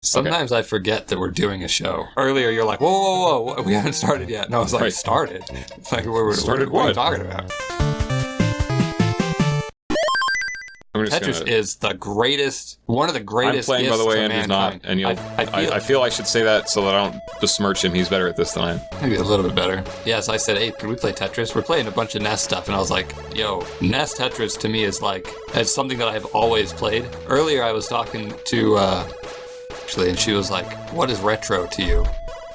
Sometimes I forget that we're doing a show. Earlier, you're like, whoa, we haven't started yet. And I was like, started? It's like, what are you talking about? Tetris is the greatest, one of the greatest. I'm playing, by the way, and he's not. And I feel I should say that so that I don't besmirch him. He's better at this than I am. Maybe a little bit better. Yes, I said, hey, can we play Tetris? We're playing a bunch of NES stuff, and I was like, yo, NES Tetris to me is like, it's something that I've always played. Earlier, I was talking to, actually, and she was like, what is retro to you?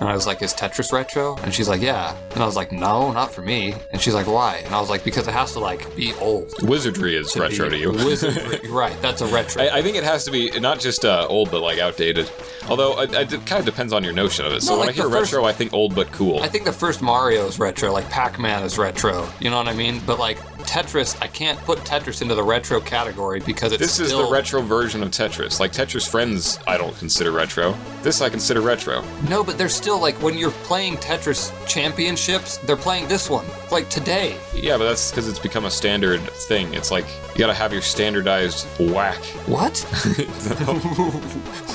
And I was like, is Tetris retro? And she's like, yeah. And I was like, no, not for me. And she's like, why? And I was like, because it has to, like, be old. Wizardry is retro to you. Wizardry, right. That's a retro. I think it has to be not just old, but, like, outdated. Although, it kind of depends on your notion of it. So when I hear retro, I think old but cool. I think the first Mario is retro. Like, Pac-Man is retro. You know what I mean? But, like, Tetris, I can't put Tetris into the retro category because it's This is the retro version of Tetris. Like, Tetris Friends, I don't consider retro. This I consider retro. No, but they're still, like, when you're playing Tetris Championships, they're playing this one, like, today. Yeah, but that's because it's become a standard thing. It's like, you gotta have your standardized whack. What?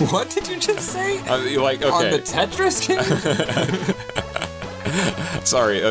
What did you just say? You're like, okay. On the Tetris game? Sorry,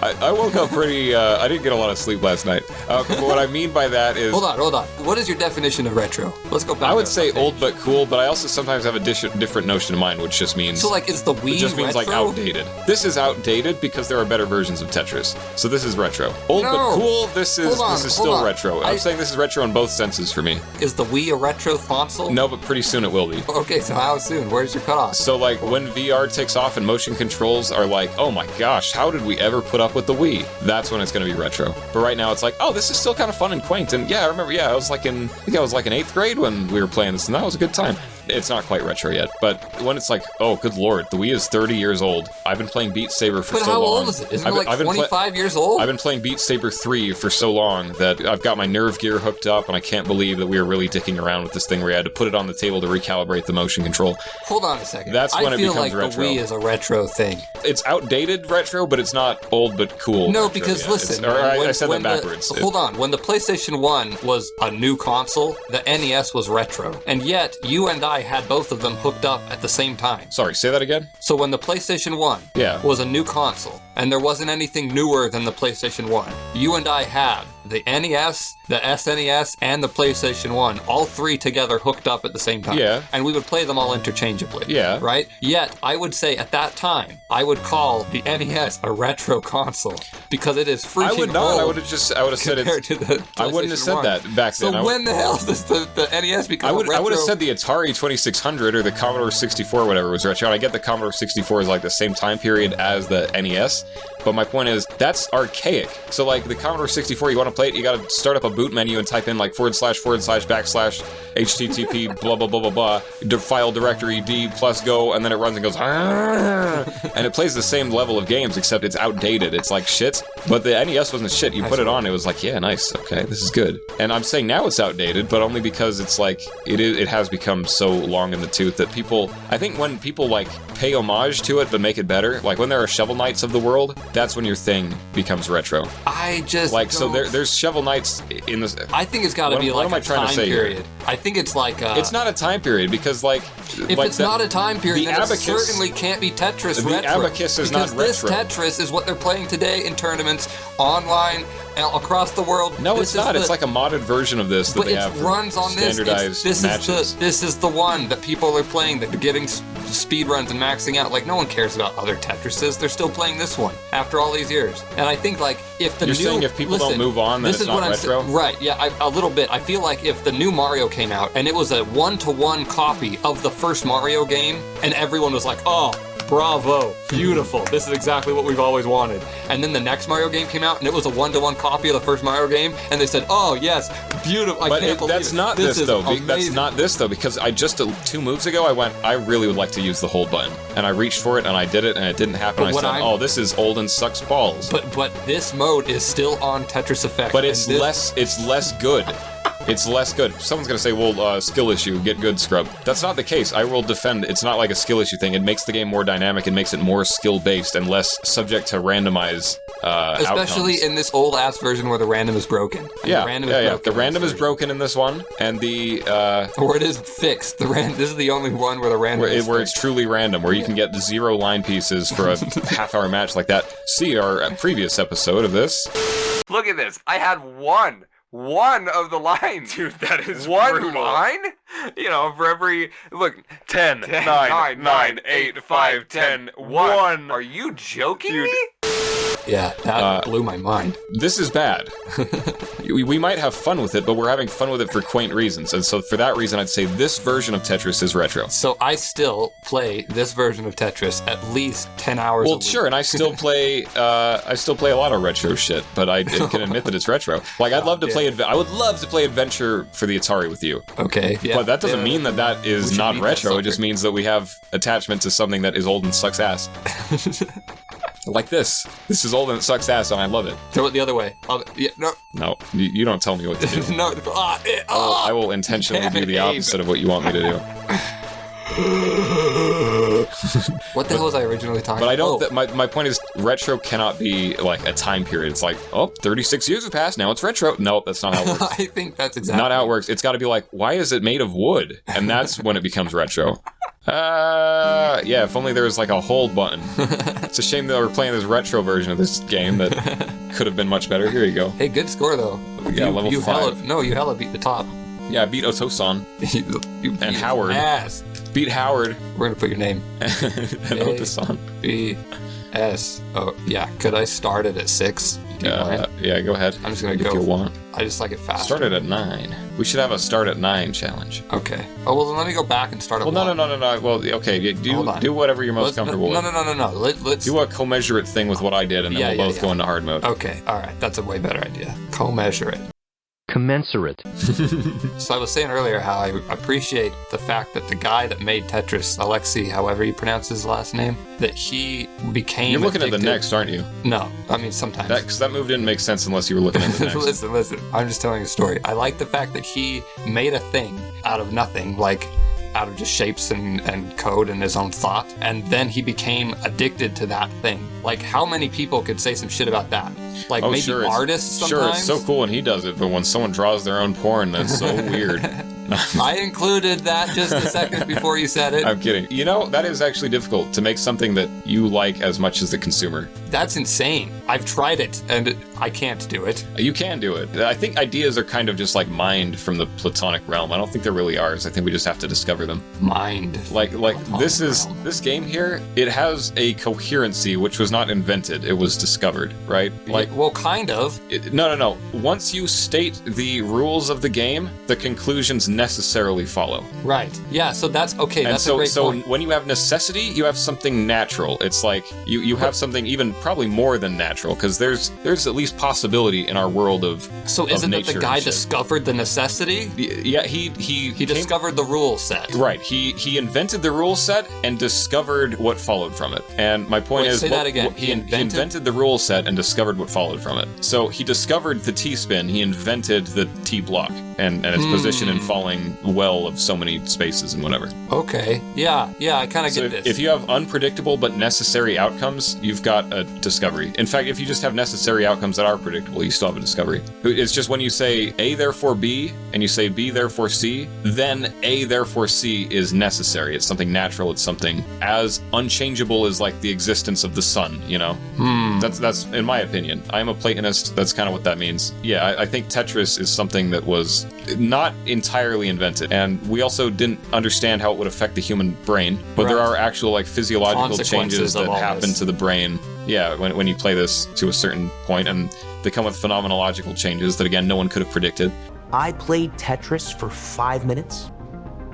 I woke up pretty, I didn't get a lot of sleep last night. What I mean by that is... Hold on. What is your definition of retro? Let's go back. I would say old but cool, but I also sometimes have a different notion of mine, which just means... So, like, is the Wii It just means, retro? like, outdated. This is outdated because there are better versions of Tetris. So this is retro. Old but cool, this is still retro. I'm saying this is retro in both senses for me. Is the Wii a retro console? No, but pretty soon it will be. Okay, so how soon? Where's your cutoff? So, like, when VR takes off and motion controls are like, oh my gosh, how did we ever put up with the Wii? That's when it's going to be retro. But right now it's like, oh, this is still kind of fun and quaint. And yeah, I remember, I was like in 8th grade when we were playing this, and that was a good time. It's not quite retro yet, but when it's like, oh, good lord, the Wii is 30 years old. I've been playing Beat Saber for so long. But how old is it? Isn't it like 25 years old? I've been playing Beat Saber 3 for so long that I've got my nerve gear hooked up, and I can't believe that we were really dicking around with this thing where you had to put it on the table to recalibrate the motion control. Hold on a second. That's when it becomes retro. I feel like the Wii is a retro thing. It's outdated retro, but it's not old but cool. No, retro, because listen, I said that backwards. Hold on. When the PlayStation 1 was a new console, the NES was retro. And yet, you and I had both of them hooked up at the same time. Sorry, say that again? So when the PlayStation 1 was a new console, and there wasn't anything newer than the PlayStation 1, you and I had the NES, the SNES, and the PlayStation 1, all three together hooked up at the same time. Yeah. And we would play them all interchangeably. Yeah. Right? Yet, I would say at that time, I would call the NES a retro console because it is freaking I would not. old I would have said it. To the I wouldn't have said 1. that back then. So when the hell does the NES become retro? I would have said the Atari 2600 or the Commodore 64, whatever was retro. And I get the Commodore 64 is like the same time period as the NES, but my point is that's archaic. So like the Commodore 64, you want to play it, you got to start up a boot menu and type in like / //http blah blah blah blah blah file directory d + go, and then it runs and goes and it plays the same level of games except it's outdated. It's like shit. But the NES wasn't shit. You put it on, it was like, yeah, nice, okay, this is good. And I'm saying now it's outdated, but only because it's like it has become so long in the tooth that I think when people like pay homage to it but make it better, like when there are Shovel Knights of the world, that's when your thing becomes retro. I just like so there's Shovel Knights in this. I think it's got to be like a time period. I think it's like it's not a time period because like if it's not a time period, then it certainly can't be Tetris retro. The Abacus is not retro. This Tetris is what they're playing today in tournaments online across the world. No, it's not. It's like a modded version of this that they have for runs on standardized matches. This is the one that people are playing, that they're getting speed runs and maxing out. Like, no one cares about other Tetrises. They're still playing this one after all these years. And I think, like, if the You're saying if people don't move on, then it's not retro? Right, yeah, a little bit. I feel like if the new Mario came out and it was a 1-to-1 copy of the first Mario game, and everyone was like, oh, bravo, beautiful, this is exactly what we've always wanted. And then the next Mario game came out and it was a 1-to-1 copy of the first Mario game, and they said, oh yes, beautiful. That's not this though. That's not this though, because I just 2 moves ago I went, I really would like to use the hold button, and I reached for it and I did it and it didn't happen. I said, oh, this is old and sucks balls. But this mode is still on Tetris Effect. But it's less good. It's less good. Someone's gonna say, well, skill issue, get good, scrub. That's not the case. I will defend, it's not like a skill issue thing. It makes the game more dynamic, it makes it more skill-based and less subject to randomize Especially outcomes. in this old ass version where the random is broken. Yeah, The random is broken in this one, and the or it is fixed. This is the only one where the random is where it's truly random, where you can get 0 line pieces for a half-hour match like that. See our previous episode of this. Look at this. I had one of the lines. Dude, that is one brutal. line? You know, for every, look, 10, 9, 8, 5, 10, 1. Are you joking me? Yeah, that blew my mind. This is bad. We might have fun with it, but we're having fun with it for quaint reasons. And so for that reason, I'd say this version of Tetris is retro. So I still play this version of Tetris at least 10 hours a week. Well, sure, and I still play a lot of retro shit, but I can admit that it's retro. Like, I'd love to play, I would love to play Adventure for the Atari with you. Okay, yeah. But that doesn't mean that is not retro. It just means that we have attachment to something that is old and sucks ass. Like this. This is old and it sucks ass, and I love it. Throw it the other way. No. No, you don't tell me what to do. No. I will intentionally do the opposite of what you want me to do. What the hell was I originally talking about? But I don't. My point is, retro cannot be like a time period. It's like, 36 years have passed. Now it's retro. Nope, that's not how it works. I think that's exactly not how it works. It's got to be like, why is it made of wood? And that's when it becomes retro. Yeah, if only there was like a hold button. It's a shame that we're playing this retro version of this game that could have been much better. Here you go. Hey, good score though. Yeah, level 5. You hella beat the top. Yeah, I beat Otosan. you and Howard. Ass. Beat Howard. We're gonna put your name. And Otosan. B-S. Oh, yeah. Could I start it at 6? Yeah, go ahead. I'm just gonna if go. you want. I just like it fast. Start it at 9. We should have a start at 9 challenge. Okay. Oh, well, then let me go back and start at 1. No. Well, okay. Do whatever you're most comfortable with. No. Let's do a commensurate thing with what I did, and then we'll both go into hard mode. Okay. All right. That's a way better idea. Commensurate. Commensurate. So I was saying earlier how I appreciate the fact that the guy that made Tetris, Alexei, however you pronounce his last name, that he became You're looking addicted. at the next, aren't you? No, I mean sometimes. That move didn't make sense unless you were looking at the next. Listen. I'm just telling a story. I like the fact that he made a thing out of nothing, like out of just shapes and code and his own thought, and then he became addicted to that thing. Like, how many people could say some shit about that? Like, maybe sure, artists sometimes? Sure, it's so cool when he does it, but when someone draws their own porn, that's so weird. I included that just a second before you said it. I'm kidding. You know, that is actually difficult, to make something that you like as much as the consumer. That's insane. I've tried it, and I can't do it. You can do it. I think ideas are kind of just like mined from the Platonic realm. I don't think they're really ours. I think we just have to discover them. Mind. Like this game here, it has a coherency which was not invented. It was discovered, right? Like, well, kind of. No. Once you state the rules of the game, the conclusions necessarily follow. Right. Yeah, so that's okay. And that's a great point. So when you have necessity, you have something natural. It's like you have something even probably more than natural, because there's at least possibility in our world of So isn't it the nature guy and shit. discovered the necessity? Yeah, he discovered the rule set. Right. He invented the rule set and discovered what followed from it. And my point is, say that again. He invented the rule set and discovered what followed from it. So he discovered the T-spin. He invented the T-block and its position in falling well of so many spaces and whatever. Okay. Yeah, I kind of get this. If you have unpredictable but necessary outcomes, you've got a discovery. In fact, if you just have necessary outcomes that are predictable, you still have a discovery. It's just when you say A therefore B, and you say B therefore C, then A therefore C is necessary. It's something natural. It's something as unchangeable as like the existence of the sun, you know? That's in my opinion. I'm a Platonist. That's kind of what that means. Yeah, I think Tetris is something that was not entirely invented, and we also didn't understand how it would affect the human brain, but there are actual like physiological changes that happen to the brain. Yeah, when you play this to a certain point, and they come with phenomenological changes that again no one could have predicted. I played Tetris for 5 minutes.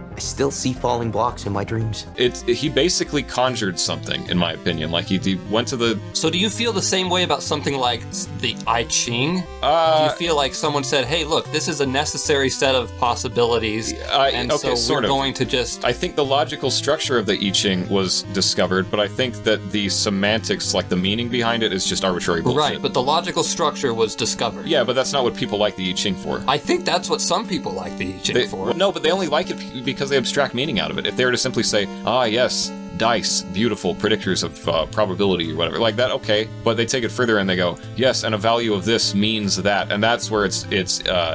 I still see falling blocks in my dreams. He basically conjured something, in my opinion. Like he went to the. So do you feel the same way about something like the 𝙩𝙤𝙞𝙨? Do you feel like someone said, "Hey, look, this is a necessary set of possibilities," and okay, so we're going to just. I think the logical structure of the 𝙩𝙤𝙀 was discovered, but I think that the semantics, like the meaning behind it, is just arbitrary bullshit. Right, but the logical structure was discovered. Yeah, but that's not what people like the 𝙩𝙤𝙀 for. I think that's what some people like the 𝙩𝙤𝙀 for. No, but they only like it because because they abstract meaning out of it. If they were to simply say, ah, yes, dice, beautiful predictors of probability or whatever, like that, okay. But they take it further and they go, yes, and a value of this means that, and that's where it's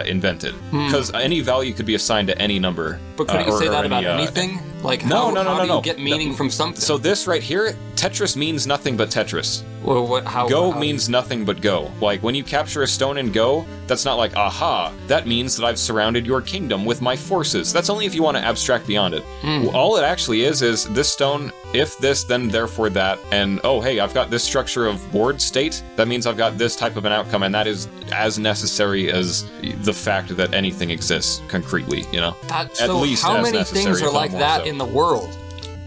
invented. Because any value could be assigned to any number. But couldn't you say that about anything? Like, how do you get meaning from something? So this right here, Tetris means nothing but Tetris. Well, Go means nothing but Go. Like, when you capture a stone in Go, that's not like, aha, that means that I've surrounded your kingdom with my forces. That's only if you want to abstract beyond it. All it actually is this stone, if this, then therefore that, and oh, hey, I've got this structure of board state, that means I've got this type of an outcome, and that is as necessary as the fact that anything exists concretely, you know? At least how many things are like that in the world?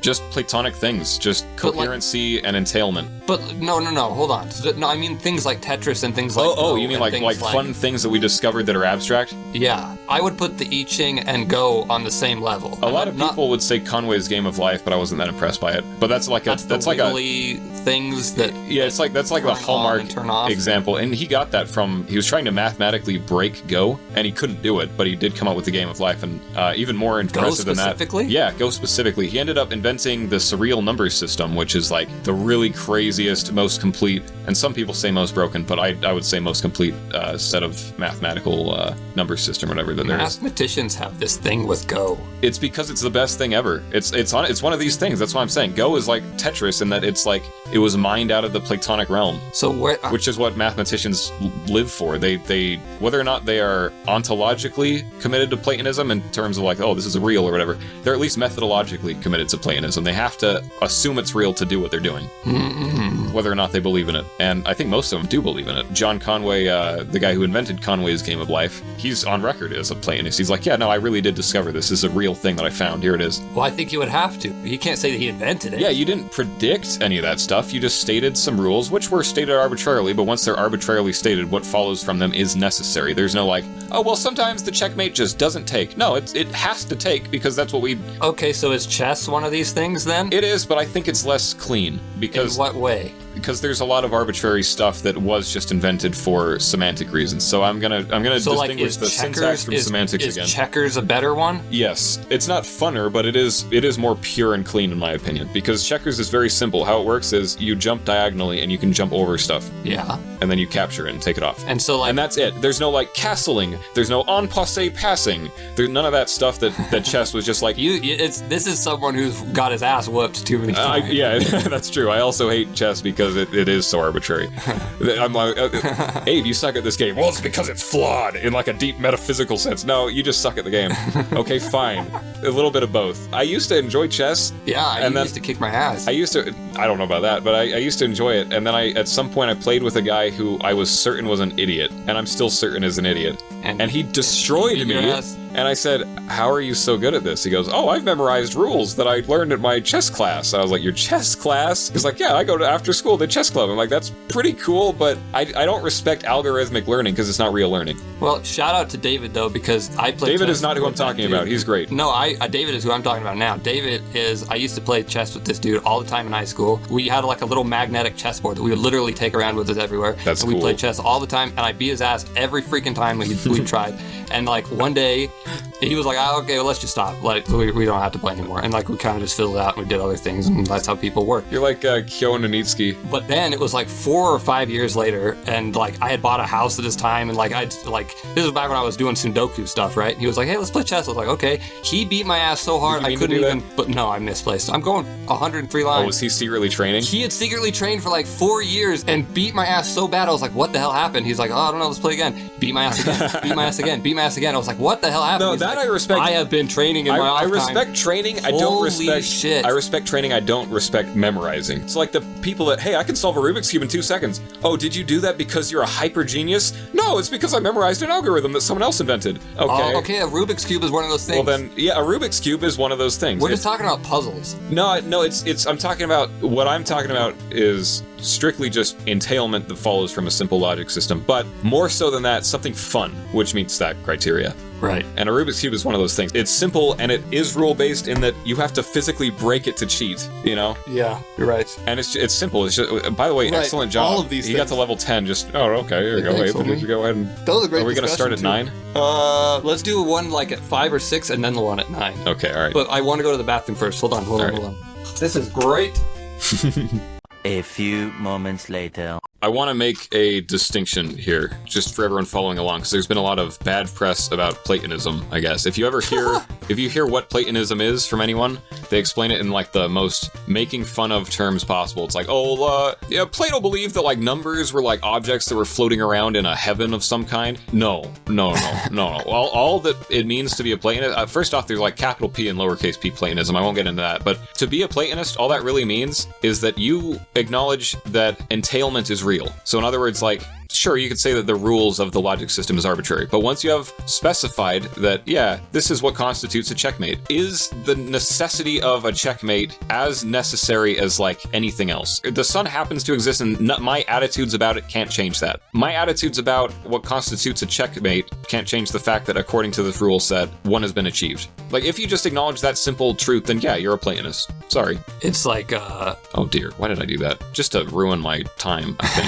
Just Platonic things, just coherency and entailment. But no, hold on. No, I mean things like Tetris and things like Go, you mean like fun things that we discovered that are abstract? Yeah, I would put the 𝙩𝙤𝙞𝙨 and Go on the same level. A lot of people would say Conway's Game of Life, but I wasn't that impressed by it. But that's like that's like things that that's like the hallmark example, and he got that from he was trying to mathematically break Go, and he couldn't do it, but he did come up with the Game of Life, and even more impressive than that. Go specifically? Yeah, Go specifically. He ended up inventing the surreal number system, which is like the really craziest, most complete, and some people say most broken, but I would say most complete set of mathematical number system, or whatever that there is. Mathematicians have this thing with Go. It's because it's the best thing ever. It's one of these things. That's why I'm saying Go is like Tetris in that it's like it was mined out of the Platonic realm. So which is what mathematicians live for. They whether or not they are ontologically committed to Platonism in terms of like, oh, this is real or whatever, they're at least methodologically committed to Platonism. They have to assume it's real to do what they're doing, whether or not they believe in it. And I think most of them do believe in it. John Conway, the guy who invented Conway's Game of Life, he's on record as a Platonist. He's like, yeah, no, I really did discover this. This is a real thing that I found. Here it is. Well, I think you would have to. He can't say that he invented it. Yeah, you didn't predict any of that stuff. You just stated some rules, which were stated arbitrarily, but once they're arbitrarily stated, what follows from them is necessary. There's no like, oh, well, sometimes the checkmate just doesn't take. No, it has to take because that's what we... Okay, so is chess one of these things then? It is, but I think it's less clean because... In what way? Because there's a lot of arbitrary stuff that was just invented for semantic reasons. So I'm gonna distinguish the syntax from semantics again. Is checkers a better one? Yes, it's not funner, but it is more pure and clean in my opinion. Because checkers is very simple. How it works is you jump diagonally and you can jump over stuff. Yeah. And then you capture it and take it off. And so and that's it. There's no like castling. There's no en passé passing. There's none of that stuff that chess was just like. This is someone who's got his ass whooped too many times. Yeah, that's true. I also hate chess because it is so arbitrary. I'm like, Abe, you suck at this game. Well, it's because it's flawed in like a deep metaphysical sense. No, you just suck at the game. Okay, fine. A little bit of both. I used to enjoy chess. Yeah, I used to kick my ass. I don't know about that, but I used to enjoy it. And then at some point I played with a guy who I was certain was an idiot. And I'm still certain is an idiot. And he destroyed me. And I said, how are you so good at this? He goes, oh, I've memorized rules that I learned in my chess class. I was like, your chess class? He's like, yeah, I go to after school to chess club. I'm like, that's pretty cool, but I don't respect algorithmic learning because it's not real learning. Well, shout out to David, though, because I play David chess is not who I'm talking about. He's great. No, David is who I'm talking about now. I used to play chess with this dude all the time in high school. We had like a little magnetic chessboard that we would literally take around with us everywhere. That's cool. We played chess all the time, and I beat his ass every freaking time we tried. And like one day, he was like, okay, well, let's just stop. Like, we don't have to play anymore. And like, we kind of just fiddled out and we did other things, and that's how people work. You're like Kyo Nonitsky. But then it was like 4 or 5 years later, and like, I had bought a house at this time, and like, this was back when I was doing Sudoku stuff, right? And he was like, hey, let's play chess. I was like, okay. He beat my ass so hard, I couldn't even, but no, I misplaced. I'm going 103 lines. Oh, was he secretly training? He had secretly trained for like 4 years and beat my ass so bad, I was like, what the hell happened? He's like, oh, I don't know, let's play again. Beat my ass again, beat my ass again, beat my ass again. I was like, what the hell happened? No, He's that like, I respect. I have been training in my off I respect time. Training. Holy I don't respect shit. I respect training. I don't respect memorizing. So like the people that, hey, I can solve a Rubik's Cube in 2 seconds. Oh, did you do that because you're a hyper genius? No, it's because I memorized an algorithm that someone else invented. Okay. Okay, a Rubik's Cube is one of those things. Well then, yeah, a Rubik's Cube is one of those things. We're just talking about puzzles. No, I'm talking about, what I'm talking about is strictly just entailment that follows from a simple logic system, but more so than that, something fun, which meets that criteria. Right. And a Rubik's Cube is one of those things. It's simple and it is rule-based in that you have to physically break it to cheat, you know? Yeah, you're right. And it's simple. It's just, by the way, Right. excellent job. All of these He got to level 10 just, oh, okay, here we go. Thanks, Hey, homie. you go ahead and... That was a great Are we going to start at discussion, 9? Let's do one like at 5 or 6 and then the one at 9. Okay, all right. But I want to go to the bathroom first. Hold on. This is great. A few moments later. I want to make a distinction here, just for everyone following along, because there's been a lot of bad press about Platonism, I guess. If you ever hear, if you hear what Platonism is from anyone, they explain it in like the most making fun of terms possible. It's like, yeah, Plato believed that like numbers were like objects that were floating around in a heaven of some kind. No. All that it means to be a Platonist, first off, there's like capital P and lowercase p Platonism. I won't get into that, but to be a Platonist, all that really means is that you acknowledge that entailment is real. So in other words, like, sure, you could say that the rules of the logic system is arbitrary, but once you have specified that, yeah, this is what constitutes a checkmate, is the necessity of a checkmate as necessary as, like, anything else? The sun happens to exist, and my attitudes about it can't change that. My attitudes about what constitutes a checkmate can't change the fact that, according to this rule set, one has been achieved. Like, if you just acknowledge that simple truth, then yeah, you're a Platonist. Sorry. It's like, Oh dear, why did I do that? Just to ruin my time, I think.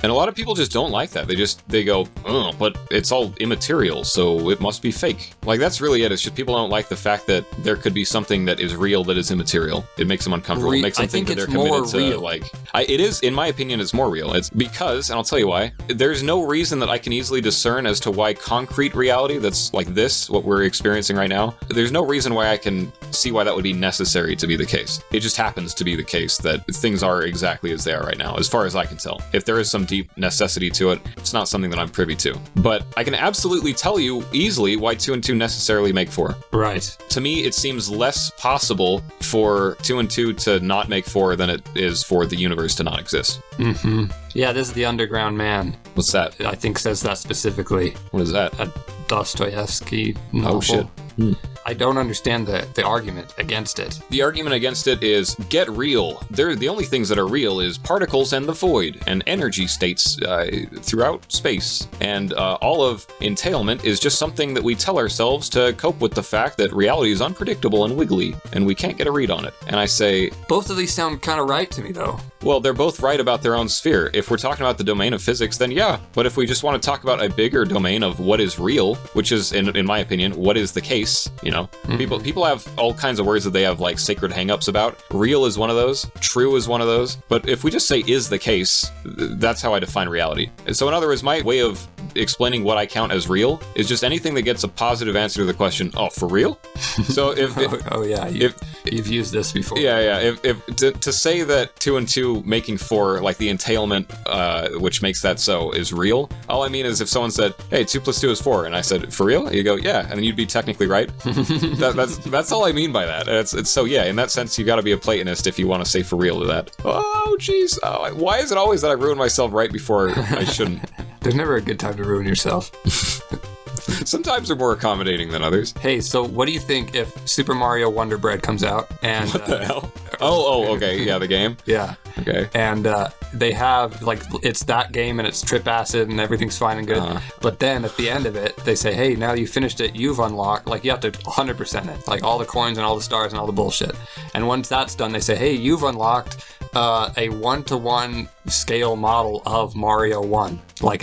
And a lot of people just don't like that. They go, oh, but it's all immaterial, so it must be fake. Like, that's really it. It's just people don't like the fact that there could be something that is real that is immaterial. It makes them uncomfortable. It makes them think that they're committed to, real. like... it is, in my opinion, it's more real. It's because, and I'll tell you why, there's no reason that I can easily discern as to why concrete reality that's like this, what we're experiencing right now, there's no reason why I can see why that would be necessary to be the case. It just happens to be the case that things are exactly as they are right now, as far as I can tell. If there is some deep necessity to it, it's not something that I'm privy to. But I can absolutely tell you easily why 2 and 2 necessarily make 4. right. To me, it seems less possible for 2 and 2 to not make 4 than it is for the universe to not exist. Mm-hmm. Yeah, this is The Underground Man. What's that? I think says that specifically. What is that? A Dostoevsky novel. Oh, shit. I don't understand the argument against it. The argument against it is, get real. The only things that are real is particles and the void, and energy states throughout space. And all of entailment is just something that we tell ourselves to cope with the fact that reality is unpredictable and wiggly, and we can't get a read on it. And I say... Both of these sound kind of right to me, though. Well, they're both right about their own sphere. If we're talking about the domain of physics, then yeah. But if we just want to talk about a bigger domain of what is real, which is, in my opinion, what is the case, you know? Mm-hmm. People have all kinds of words that they have, like, sacred hang-ups about. Real is one of those. True is one of those. But if we just say is the case, that's how I define reality. And so in other words, my way of explaining what I count as real is just anything that gets a positive answer to the question, oh, for real? So if... You've used this before. Yeah. If to say that 2 and 2 making 4, like the entailment, which makes that so, is real, all I mean is if someone said, hey, 2 plus 2 is 4, and I said, for real? You go, yeah, and then you'd be technically right. That's all I mean by that. It's so, yeah, in that sense, you gotta be a Platonist if you want to say for real to that. Oh, jeez. Oh, why is it always that I ruin myself right before I shouldn't? There's never a good time to ruin yourself. Sometimes they're more accommodating than others. Hey, so what do you think if Super Mario Wonder Bread comes out and... What the hell? Oh, okay, yeah, the game? Yeah. Okay. And they have, like, it's that game and it's trip acid and everything's fine and good. But then at the end of it, they say, hey, now you finished it, you've unlocked, like, you have to 100% it. Like, all the coins and all the stars and all the bullshit. And once that's done, they say, hey, you've unlocked a 1-to-1 scale model of Mario 1. Like,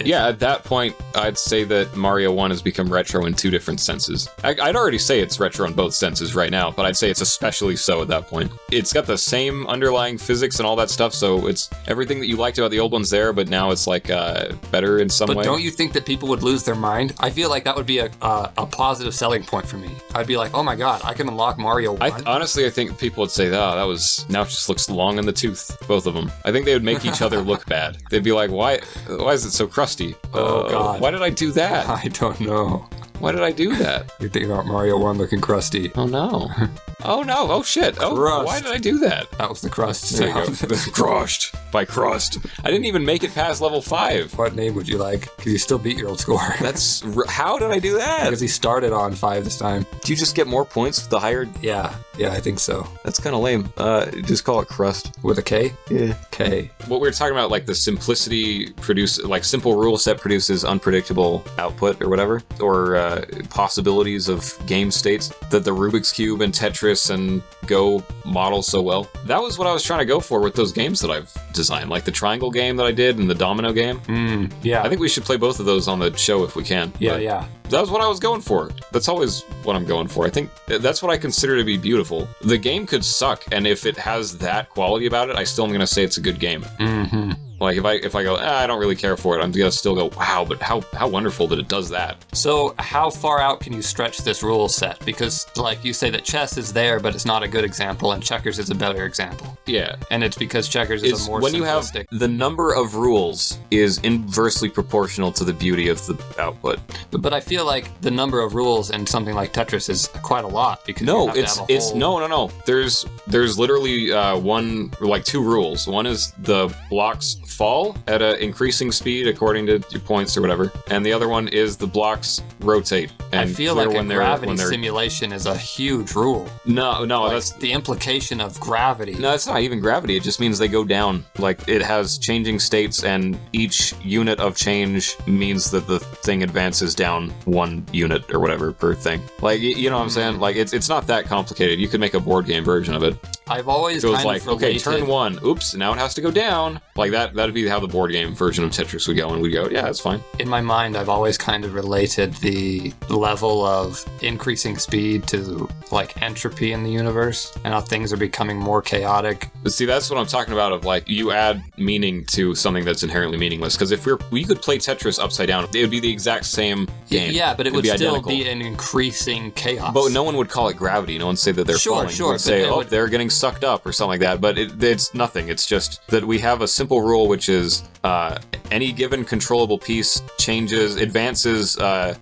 yeah, at that point, I'd say that Mario 1 has become retro in 2 different senses. I'd already say it's retro in both senses right now, but I'd say it's especially so at that point. It's got the same underlying physics and all that stuff, so it's everything that you liked about the old ones there, but now it's like better in some way. But don't you think that people would lose their mind? I feel like that would be a positive selling point for me. I'd be like, oh my god, I can unlock Mario 1. Honestly, I think people would say, oh, that was, now it just looks long in the tooth, both of them. I think they would make each other look bad. They'd be like, why is it so crusty? Oh god. Why did I do that? I don't know. Why did I do that? You're thinking about Mario 1 looking crusty. Oh no. Oh no. Oh shit. Oh, why did I do that? That was the crust There you sound. go. Crushed. by crust. I didn't even make it past level 5. What name would you like? Because you still beat your old score. How did I do that? Because he started on 5 this time. Do you just get more points the higher? Yeah, I think so. That's kind of lame. Just call it crust. With a K? Yeah. K. What we were talking about, like the simplicity like simple rule set produces unpredictable output or whatever, or possibilities of game states that the Rubik's Cube and Tetris and Go model so well. That was what I was trying to go for with those games that I've designed, like the triangle game that I did and the domino game. Yeah. I think we should play both of those on the show if we can. Yeah. That was what I was going for. That's always what I'm going for. I think that's what I consider to be beautiful. The game could suck, and if it has that quality about it, I still am going to say it's a good game. Like if I go, I don't really care for it, I'm gonna still go, wow, but how wonderful that it does that. So how far out can you stretch this rule set? Because like you say that chess is there, but it's not a good example, and checkers is a better example. Yeah. And it's because checkers is a more when simplistic. you have the number of rules is inversely proportional to the beauty of the output. But I feel like the number of rules in something like Tetris is quite a lot because you have to have a whole... No. There's literally two rules. One is the blocks fall at an increasing speed according to your points or whatever, and the other one is the blocks rotate. And I feel like a gravity simulation is a huge rule. No, like that's the implication of gravity. No, it's not even gravity. It just means they go down. Like it has changing states, and each unit of change means that the thing advances down 1 unit or whatever per thing. Like you know what I'm saying? Like it's not that complicated. You could make a board game version of it. I've always so it's kind like, of related... okay, turn 1. Oops, now it has to go down. Like that'd be how the board game version of Tetris would go, and we'd go, yeah, that's fine. In my mind, I've always kind of related the level of increasing speed to like entropy in the universe and how things are becoming more chaotic. But see, that's what I'm talking about, of like you add meaning to something that's inherently meaningless. Because if we could play Tetris upside down, it would be the exact same game. Yeah, but it would still identical. be an increasing chaos. But no one would call it gravity. No one would say that they're falling. Sure. They would say, they're getting sucked up or something like that. But it's nothing. It's just that we have a simple rule, which is any given controllable piece advances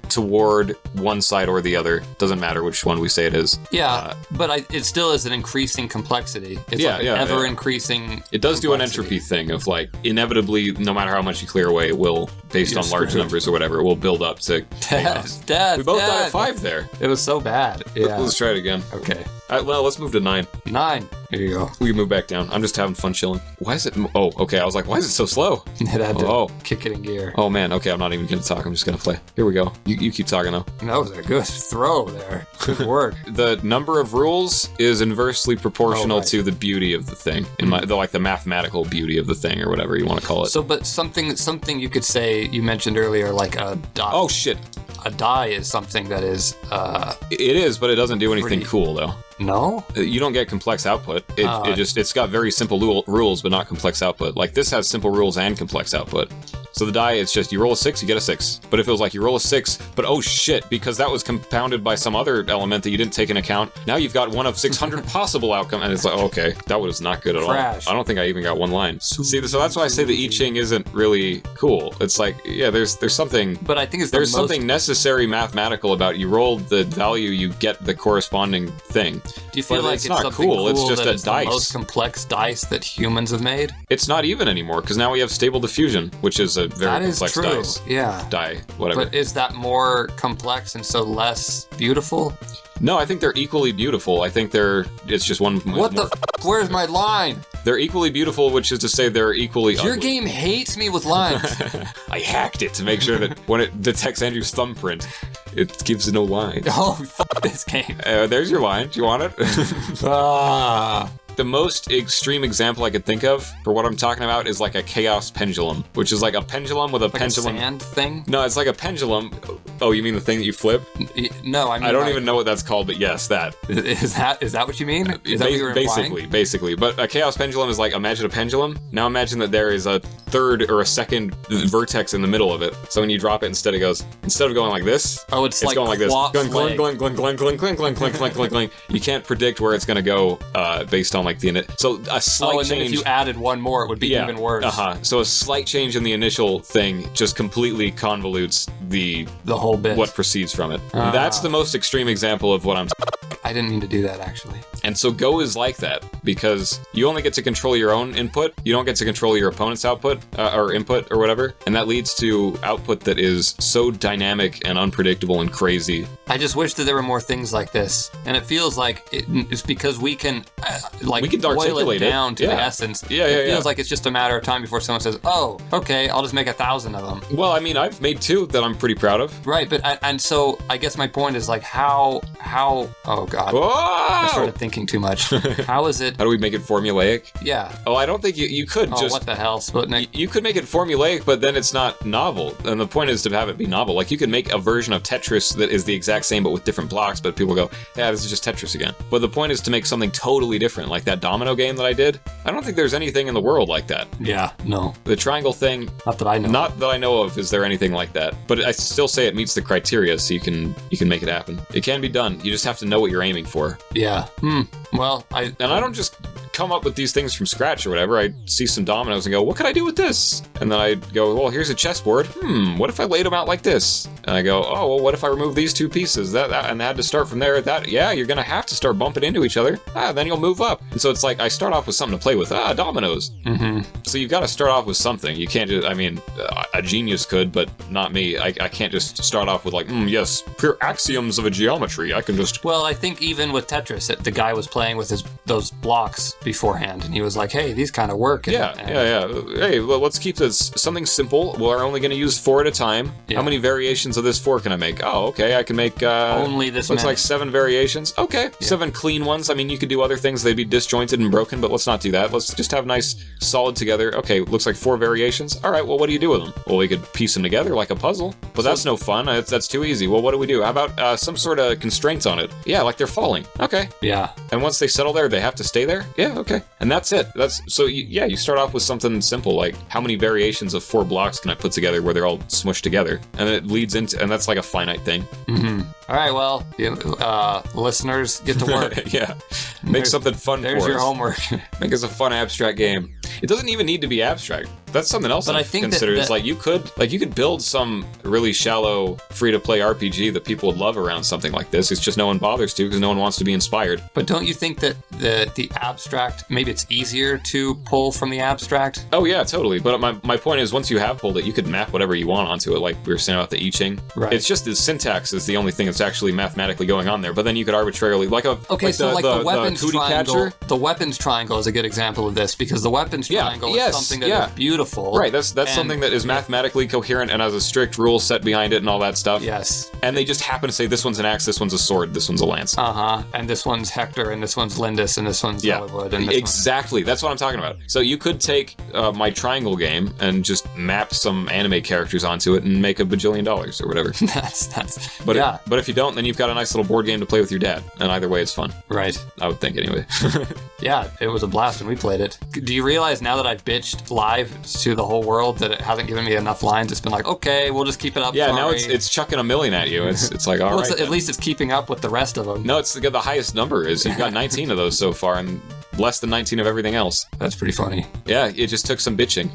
toward one side or the other. Doesn't matter which one we say it is. Yeah, but it still is an increasing complexity. It's like an ever-increasing It does do an entropy thing of like, inevitably, no matter how much you clear away, it will, based on large numbers or whatever, it will build up to chaos. Dad, we both got a 5 there. It was so bad. Yeah. Let's try it again. Okay. Well, let's move to 9. 9. Here you go. We can move back down. I'm just having fun chilling. Why is it... Oh, okay. I was like, why is it so slow? It had to kick it in gear. Oh, man. Okay, I'm not even going to talk. I'm just going to play. Here we go. You keep talking, though. That was a good throw there. Good work. The number of rules is inversely proportional to the beauty of the thing. The mathematical beauty of the thing, or whatever you want to call it. So, but something you could say, you mentioned earlier, like a die. Oh, shit. A die is something that is... It is, but it doesn't do anything cool, though. No? You don't get complex output. It's got very simple rules, but not complex output. Like this has simple rules and complex output. So the die, it's just you roll a 6, you get a 6. But if it was like you roll a 6, but oh shit, because that was compounded by some other element that you didn't take into account, now you've got one of 600 possible outcomes, and it's like, okay, that was not good at all. I don't think I even got one line. See, so that's why I say the 𝙩𝙤𝙞 isn't really cool. It's like, yeah, there's something... But I think there's something necessary mathematical about you rolled the value, you get the corresponding thing. Do you feel like it's not cool? It's just a dice. The most complex dice that humans have made? It's not even anymore, because now we have stable diffusion, which is a very complex dice. Yeah. Die, whatever. But is that more complex and so less beautiful? No, I think they're equally beautiful. I think it's just one... What the f***? Where's my line? They're equally beautiful, which is to say they're equally Your ugly. game hates me with lines. I hacked it to make sure that when it detects Andrew's thumbprint, it gives no line. Oh, fuck this game. There's your line. Do you want it? The most extreme example I could think of for what I'm talking about is like a chaos pendulum, which is like a pendulum with a pendulum. A sand thing? No, it's like a pendulum. Oh, you mean the thing that you flip? No, I mean... I don't even know what that's called, but yes, that. Is that what you mean? Is that what you were implying? Basically. But a chaos pendulum is like, imagine a pendulum. Now imagine that there is a third or a second vertex in the middle of it. So when you drop it, instead of going like this, it's like going like this. Clink, clink, clink, clink, clink, clink, clink, clink, clink, clink, clink, clink. You can't predict where it's going to go based on like the init. So a slight change. Then if you added one more, it would be even worse. So a slight change in the initial thing just completely convolutes the whole bit. What proceeds from it. That's the most extreme example of what I'm. I I didn't mean to do that, actually. And so Go is like that, because you only get to control your own input, you don't get to control your opponent's output, or input, or whatever, and that leads to output that is so dynamic and unpredictable and crazy. I just wish that there were more things like this, and it feels like it's because we can boil it down to the essence. It feels like it's just a matter of time before someone says, "Oh, okay, I'll just make 1,000 of them." Well, I mean, I've made 2 that I'm pretty proud of. Right, but and so I guess my point is like how oh god, Whoa! I started thinking too much. How is it? How do we make it formulaic? Yeah. Oh, I don't think you could just. What the hell, Sputnik? You could make it formulaic, but then it's not novel. And the point is to have it be novel. Like, you could make a version of Tetris that is the exact same but with different blocks, but people go, yeah, this is just Tetris again. But the point is to make something totally different, like that domino game that I did. I don't think there's anything in the world like that. Yeah, no. The triangle thing, not that I know. Not that I know of is there anything like that. But I still say it meets the criteria, so you can make it happen. It can be done. You just have to know what you're aiming for. Yeah. Well, I don't just come up with these things from scratch or whatever. I see some dominoes and go, what could I do with this? And then I go, well, here's a chessboard. What if I laid them out like this? And I go, oh, well, what if I remove these 2 pieces? And I had to start from there. Yeah, you're gonna have to start bumping into each other. Then you'll move up. And so it's like I start off with something to play with. Dominoes. So you've got to start off with something. You can't just, I mean, a genius could, but not me. I can't just start off with like, yes, pure axioms of a geometry. I can just. Well, I think even with Tetris, the guy was playing with those blocks beforehand, and he was like, hey, these kind of work. Yeah. Hey, well, let's keep this something simple. We're only going to use 4 at a time. Yeah. How many variations of this 4 can I make? Oh, okay, I can make only this looks many. like 7 variations. Okay, yeah. 7 clean ones. I mean, you could do other things. They'd be disjointed and broken, but let's not do that. Let's just have nice, solid together. Okay, looks like 4 variations. All right, well, what do you do with them? Well, we could piece them together like a puzzle, but that's no fun. That's too easy. Well, what do we do? How about some sort of constraints on it? Yeah, like they're falling. Okay. Yeah. And once they settle there, they have to stay there? Yeah, okay. And that's it. You start off with something simple, like how many variations of 4 blocks can I put together where they're all smushed together? And then it leads into, and that's like a finite thing. All right, well, listeners, get to work. Yeah. Make something fun for us. There's your homework. Make us a fun abstract game. It doesn't even need to be abstract. That's something else I think consider. Is like you could build some really shallow free-to-play RPG that people would love around something like this. It's just no one bothers to because no one wants to be inspired. But don't you think that the abstract, maybe it's easier to pull from the abstract? Oh yeah, totally. But my point is, once you have pulled it, you could map whatever you want onto it. Like we were saying about the 𝙩𝙤𝙞𝙨. Right. It's just the syntax is the only thing that's actually mathematically going on there. But then you could arbitrarily the weapons triangle. The weapons triangle is a good example of this because the weapons triangle is something that is beautiful. Right. That's something that is mathematically coherent and has a strict rule set behind it and all that stuff. Yes. And they just happen to say this one's an axe, this one's a sword, this one's a lance. And this one's Hector, and this one's Lindis, and this one's Hollywood. And exactly. That's what I'm talking about. So you could take my triangle game and just map some anime characters onto it and make $1 bajillion or whatever. But if you don't, then you've got a nice little board game to play with your dad. And either way, it's fun. Right. I would think anyway. Yeah, it was a blast when we played it. Do you realize now that I've bitched live to the whole world that it hasn't given me enough lines? It's been like, okay, we'll just keep it up. Yeah, now it's chucking a million at you. It's like, all right. At least it's keeping up with the rest of them. No, it's the highest number is you've got 19 of those so far and less than 19 of everything else. That's pretty funny. Yeah, it just took some bitching.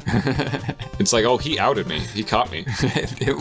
It's like, oh, he outed me. He caught me. It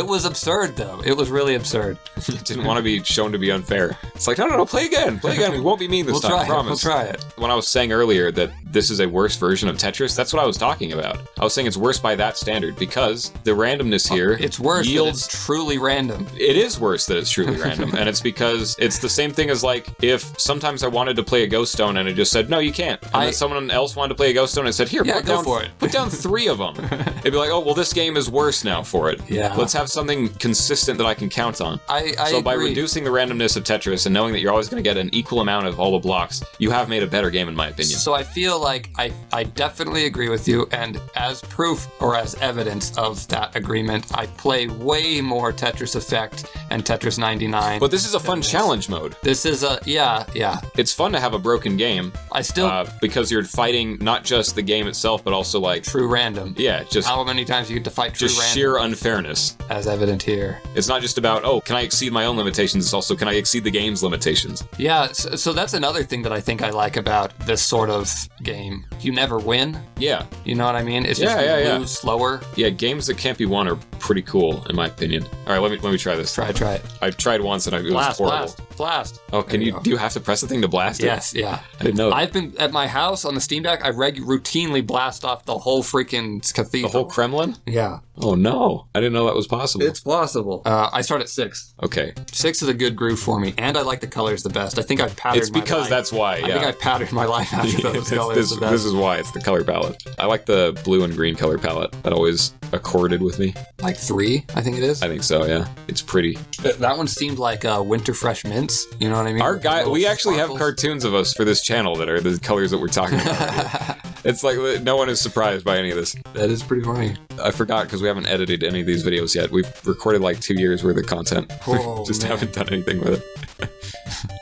was absurd though. It was really absurd. Didn't want to be shown to be unfair. It's like, no, play again. We won't be mean this time. I promise. We'll try it. When I was saying earlier that this is a worse version of Tetris, that's what I was talking about. I was saying it's worse by that standard because the randomness here it's worse yields that it's truly random. It is worse that it's truly random, and it's because it's the same thing as like if sometimes I wanted to play a Ghost Stone and it just said no, you can't, and then someone else wanted to play a Ghost Stone and said here, put down 3 of them. It'd be like, oh well, this game is worse now for it. Yeah. Let's have something consistent that I can count on. So by reducing the randomness of Tetris and knowing that you're always going to get an equal amount of all the blocks, you have made a better game in my opinion. So I feel like I definitely agree with you, and as proof or as evidence of that agreement, I play way more Tetris Effect and Tetris 99. But this is a fun challenge mode. This is yeah. It's fun to have a broken game. I still because you're fighting not just the game itself, but also like true random. Yeah, just how many times you get to fight true just random. Sheer unfairness, as evident here. It's not just about can I exceed my own limitations? It's also can I exceed the game's limitations? Yeah, so that's another thing that I think I like about this sort of game. You never win. Yeah. You know what I mean? It's just you lose slower. Yeah, games that can't be won are pretty cool in my opinion. All right, let me try this. Try it. I tried once and it was Blast, horrible. blast. Oh, do you have to press the thing to blast it? Yes, yeah. I didn't know that. I've been at my house on the Steam Deck. I routinely blast off the whole freaking cathedral. The whole Kremlin? Yeah. Oh no, I didn't know that was possible. It's possible. I start at 6. Okay. 6 is a good groove for me, and I like the colors the best. I think I've patterned It's because my life. that's why, I think I've patterned my life after those colors the best. This is why, it's the color palette. I like the blue and green color palette. That always accorded with me. Like 3, I think it is. I think so, yeah. It's pretty. That one seemed like Winter Fresh Mints. You know what I mean? Our guy, we actually sparkles. have cartoons of us for this channel that are the colors that we're talking about. It's like no one is surprised by any of this. That is pretty funny. I forgot because we haven't edited any of these videos yet. We've recorded like 2 years worth of content. Oh, Just man. haven't done anything with it.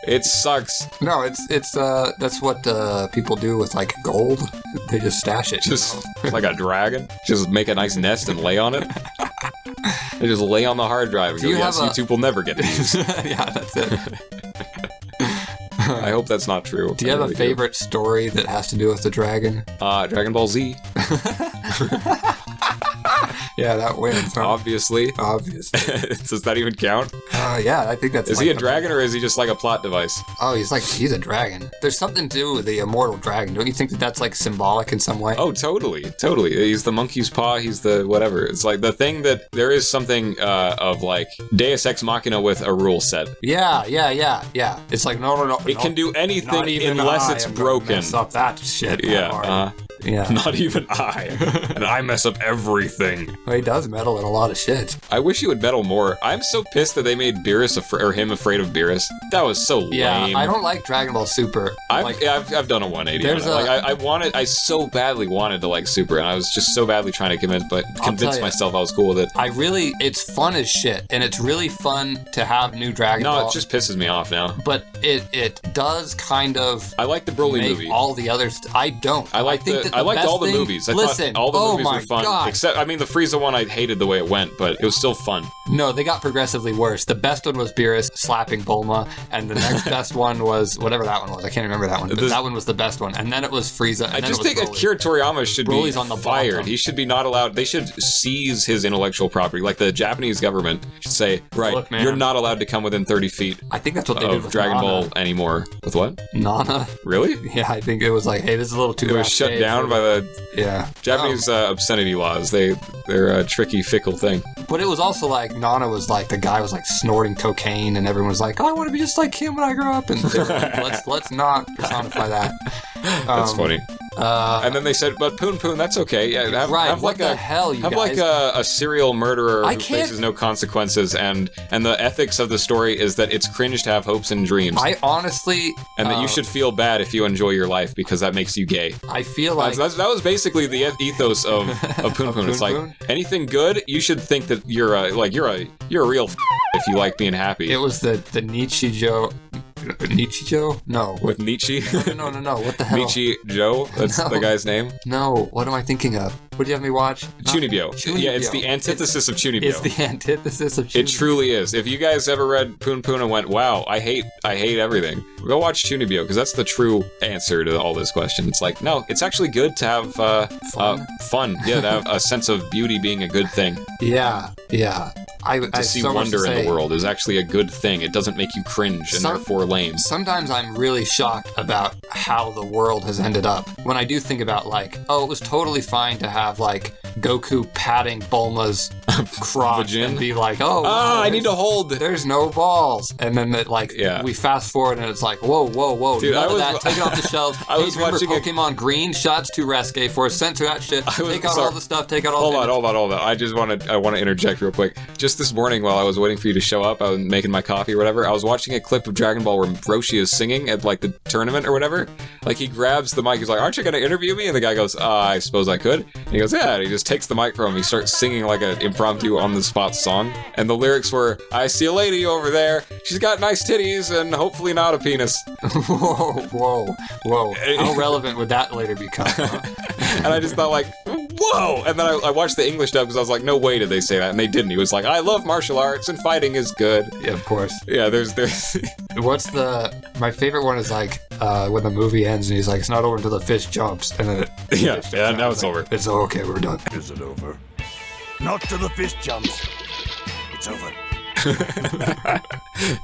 It sucks. No, it's that's what people do with like gold. They just stash it. Just like a dragon. Just make a nice nest and lay on it. They just lay on the hard drive and go, you yes, have YouTube will never get these. Yeah, that's it. I hope that's not true. Do you have a favorite story that has to do with the dragon? Dragon Ball Z. Yeah, that wins. Huh? Obviously. Obviously. Does that even count? Yeah, I think that's. Is like he a dragon or is he just like a plot device? Oh, he's a dragon. There's something to do with the immortal dragon. Don't you think that that's like symbolic in some way? Oh, totally. He's the monkey's paw. He's the whatever. It's like the thing that there is something of like Deus Ex Machina with a rule set. Yeah. It's like no. It can do not anything even unless I it's am gonna broken. Mess up that shit. that Yeah. hard. Yeah. Not even I. And I mess up everything. Well, he does meddle in a lot of shit. I wish he would meddle more. I'm so pissed that they made Beerus or him afraid of Beerus. That was so Yeah, lame. I don't like Dragon Ball Super. I've done a 180 on it. I so badly wanted to like Super, and I was just so badly trying to convince myself I was cool with it. It's fun as shit, and it's really fun to have new Dragon Ball. No, it just pisses me off now. But it does kind of. I like the Broly make movie. all the others. I don't. I liked all the movies. I thought all the movies were fun. God. Except, the Frieza one, I hated the way it went, but it was still fun. No, they got progressively worse. The best one was Beerus slapping Bulma, and the next best one was whatever that one was. I can't remember that one, but that one was the best one. And then it was Frieza. And I then just it was think Broly. Akira Toriyama should Broly's be on the fired. bottom. He should be not allowed. They should seize his intellectual property. Like the Japanese government should say, right, Look, man. you're not allowed to come within 30 feet I think that's what they did of with Dragon Nana. Ball anymore. With what? Nana. Really? Yeah, I think it was like, hey, this is a little too. It was shut down by the Yeah. Japanese obscenity laws. They're a tricky, fickle thing. But it was also like Nana was like the guy was like snorting cocaine, and everyone was like, "Oh, I want to be just like him when I grow up." And they were like, let's not personify that. That's funny. And then they said, "But Poon Poon, that's okay. Yeah, have what like the hell, you have guys? like a serial murderer I who can't- faces no consequences, and the ethics of the story is that it's cringe to have hopes and dreams, I honestly, and that you should feel bad if you enjoy your life because that makes you gay." I feel like That was basically the ethos of Poon Poon. It's like Poon Poon? anything good, you should think that you're a real if you like being happy. it was the Nichijou. Nichijou? No. With Nietzsche. No. What the hell? Nietzsche Joe, that's No. the guy's name. No. What am I thinking of? What do you have me watch? Chunibyo. Yeah, it's the Chunibyo. antithesis of Chunibyo. It's the antithesis of Chunibyo. It truly is. If you guys ever read Poon Poon and went, wow, I hate everything, go watch Chunibyo, because that's the true answer to all this question. It's like, no, it's actually good to have fun. Yeah, to have a sense of beauty being a good thing. Yeah. To see wonder in the world is actually a good thing. It doesn't make you cringe and therefore lame. Sometimes I'm really shocked about how the world has ended up. When I do think about like, oh, it was totally fine to have like Goku patting Bulma's crotch Vagin? and be like, oh, I need to hold. there's no balls. And then we fast forward and it's like, whoa. Dude, None I of was- that. Take it off the shelves. I was remember watching Pokemon Green? Shots too risque for censor that shit. Take out all the stuff. Take out all the Hold on. I want to interject real quick. Just this morning while I was waiting for you to show up, I was making my coffee or whatever, I was watching a clip of Dragon Ball where Roshi is singing at like the tournament or whatever. Like he grabs the mic, he's like, aren't you going to interview me? And the guy goes, I suppose I could. And he goes, yeah. And he just takes the mic from him. He starts singing like an impromptu on the spot song. And the lyrics were, I see a lady over there. She's got nice titties and hopefully not a penis. Whoa. How relevant would that later become? Huh? And I just thought like, whoa! And then I watched the English dub because I was like, no way did they say that. And they didn't. He was like, I love martial arts and fighting is good. Yeah, of course. Yeah, there's What's my favorite one is like when the movie ends and he's like, it's not over until the fish jumps, and then yeah, now it's over. It's okay, we're done. Is it over? Not till the fish jumps. It's over.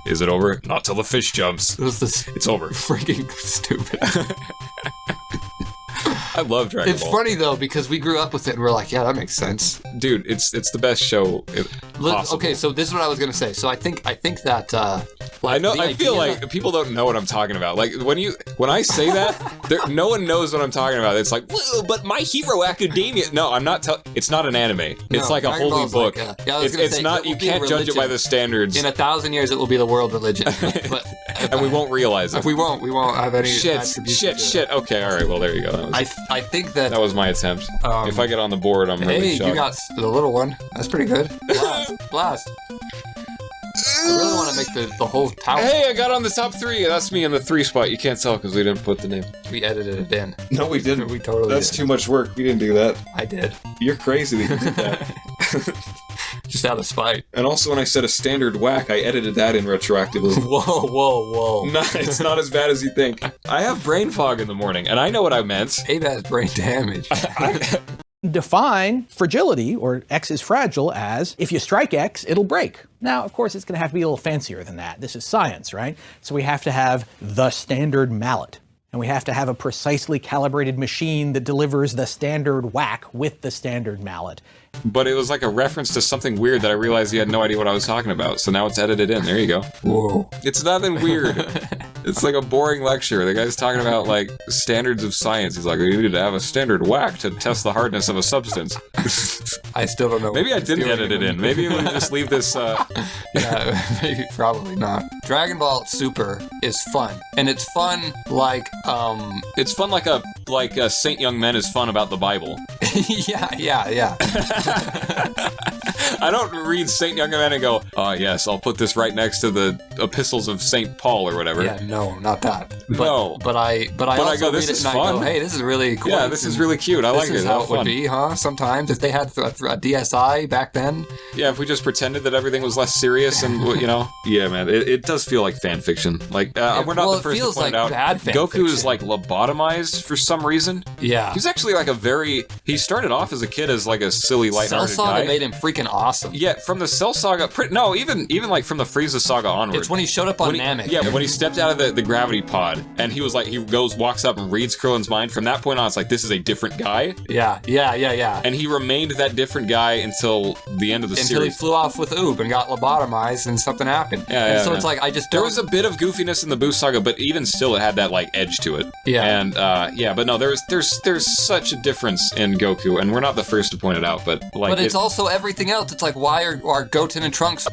Is it over? Not till the fish jumps. It's over. Freaking stupid. I love Dragon It's Ball. funny though because we grew up with it and we're like, yeah, that makes sense. Dude, it's the best show possible. Okay, so this is what I was gonna say. So I think that I know. the I feel idea- like people don't know what I'm talking about. Like when I say that, no one knows what I'm talking about. It's like, well, but My Hero Academia. No, I'm not. It's not an anime. It's No, like a Dragon holy Ball's book. like I was gonna It's say, not. it will You be a can't judge it by religion. the standards. In 1,000 years, it will be the world religion. But and we won't realize it. we won't have any Shit. attribution to it. Shit. Okay. All right. Well, there you go. I think that. That was my attempt. If I get on the board, I'm really Hey, shocked. you got the little one. That's pretty good. Blast. I really want to make the whole tower. Hey, I got on the top 3. That's me in the 3 spot. You can't tell because we didn't put the name. We edited it in. No, we didn't. We totally That's did. too much work. We didn't do that. I did. You're crazy that you did that. Just out of spite. And also when I said a standard whack, I edited that in retroactively. Whoa. No, it's not as bad as you think. I have brain fog in the morning, and I know what I meant. Abe has brain damage. Define fragility, or X is fragile, as if you strike X, it'll break. Now, of course, it's going to have to be a little fancier than that. This is science, right? So we have to have the standard mallet. And we have to have a precisely calibrated machine that delivers the standard whack with the standard mallet. But it was like a reference to something weird that I realized you had no idea what I was talking about, so now it's edited in. There you go. Whoa. It's nothing weird. It's like a boring lecture. The guy's talking about, like, standards of science. He's like, you need to have a standard whack to test the hardness of a substance. I still don't know. Maybe I didn't edit it in. Maybe we just leave this, Yeah, maybe, probably not. Dragon Ball Super is fun. And it's fun like, It's fun like a Saint Young Men is fun about the Bible. yeah. I don't read Saint Young Men and go, oh yes, I'll put this right next to the epistles of Saint Paul or whatever. Yeah, no, not that. But, No. But I also go, this read it is and I go, fun. hey, this is really cool. Yeah, this is really cute. I like it. This is how Have it would fun. be, huh? Sometimes if they had a DSi back then. Yeah, if we just pretended that everything was less serious and, you know. Yeah, man, it does feel like fan fiction. Like, we're not well, the first it feels to point like out. bad fan Goku is fiction. like lobotomized for some reason. Yeah. He's actually like he started off as a kid as like a silly, Cell lighthearted Saga guy. mate him freaking awesome. Yeah, from the Cell Saga, even like from the Frieza Saga onward. It's when he showed up on Namek. Yeah, when he stepped out of the gravity pod and he was like, walks up and reads Krillin's mind. From that point on, it's like, this is a different guy. Yeah. And he remained that different guy until the end of the Until series. he flew off with Oob and got lobotomized and something happened. Yeah, so it's like, I just There don't... was a bit of goofiness in the Boo Saga, but even still, it had that like edge to it. Yeah. And but no, there's such a difference in Goku, and we're not the first to point it out. But like, But it's also everything else. It's like, why are Goten and Trunks...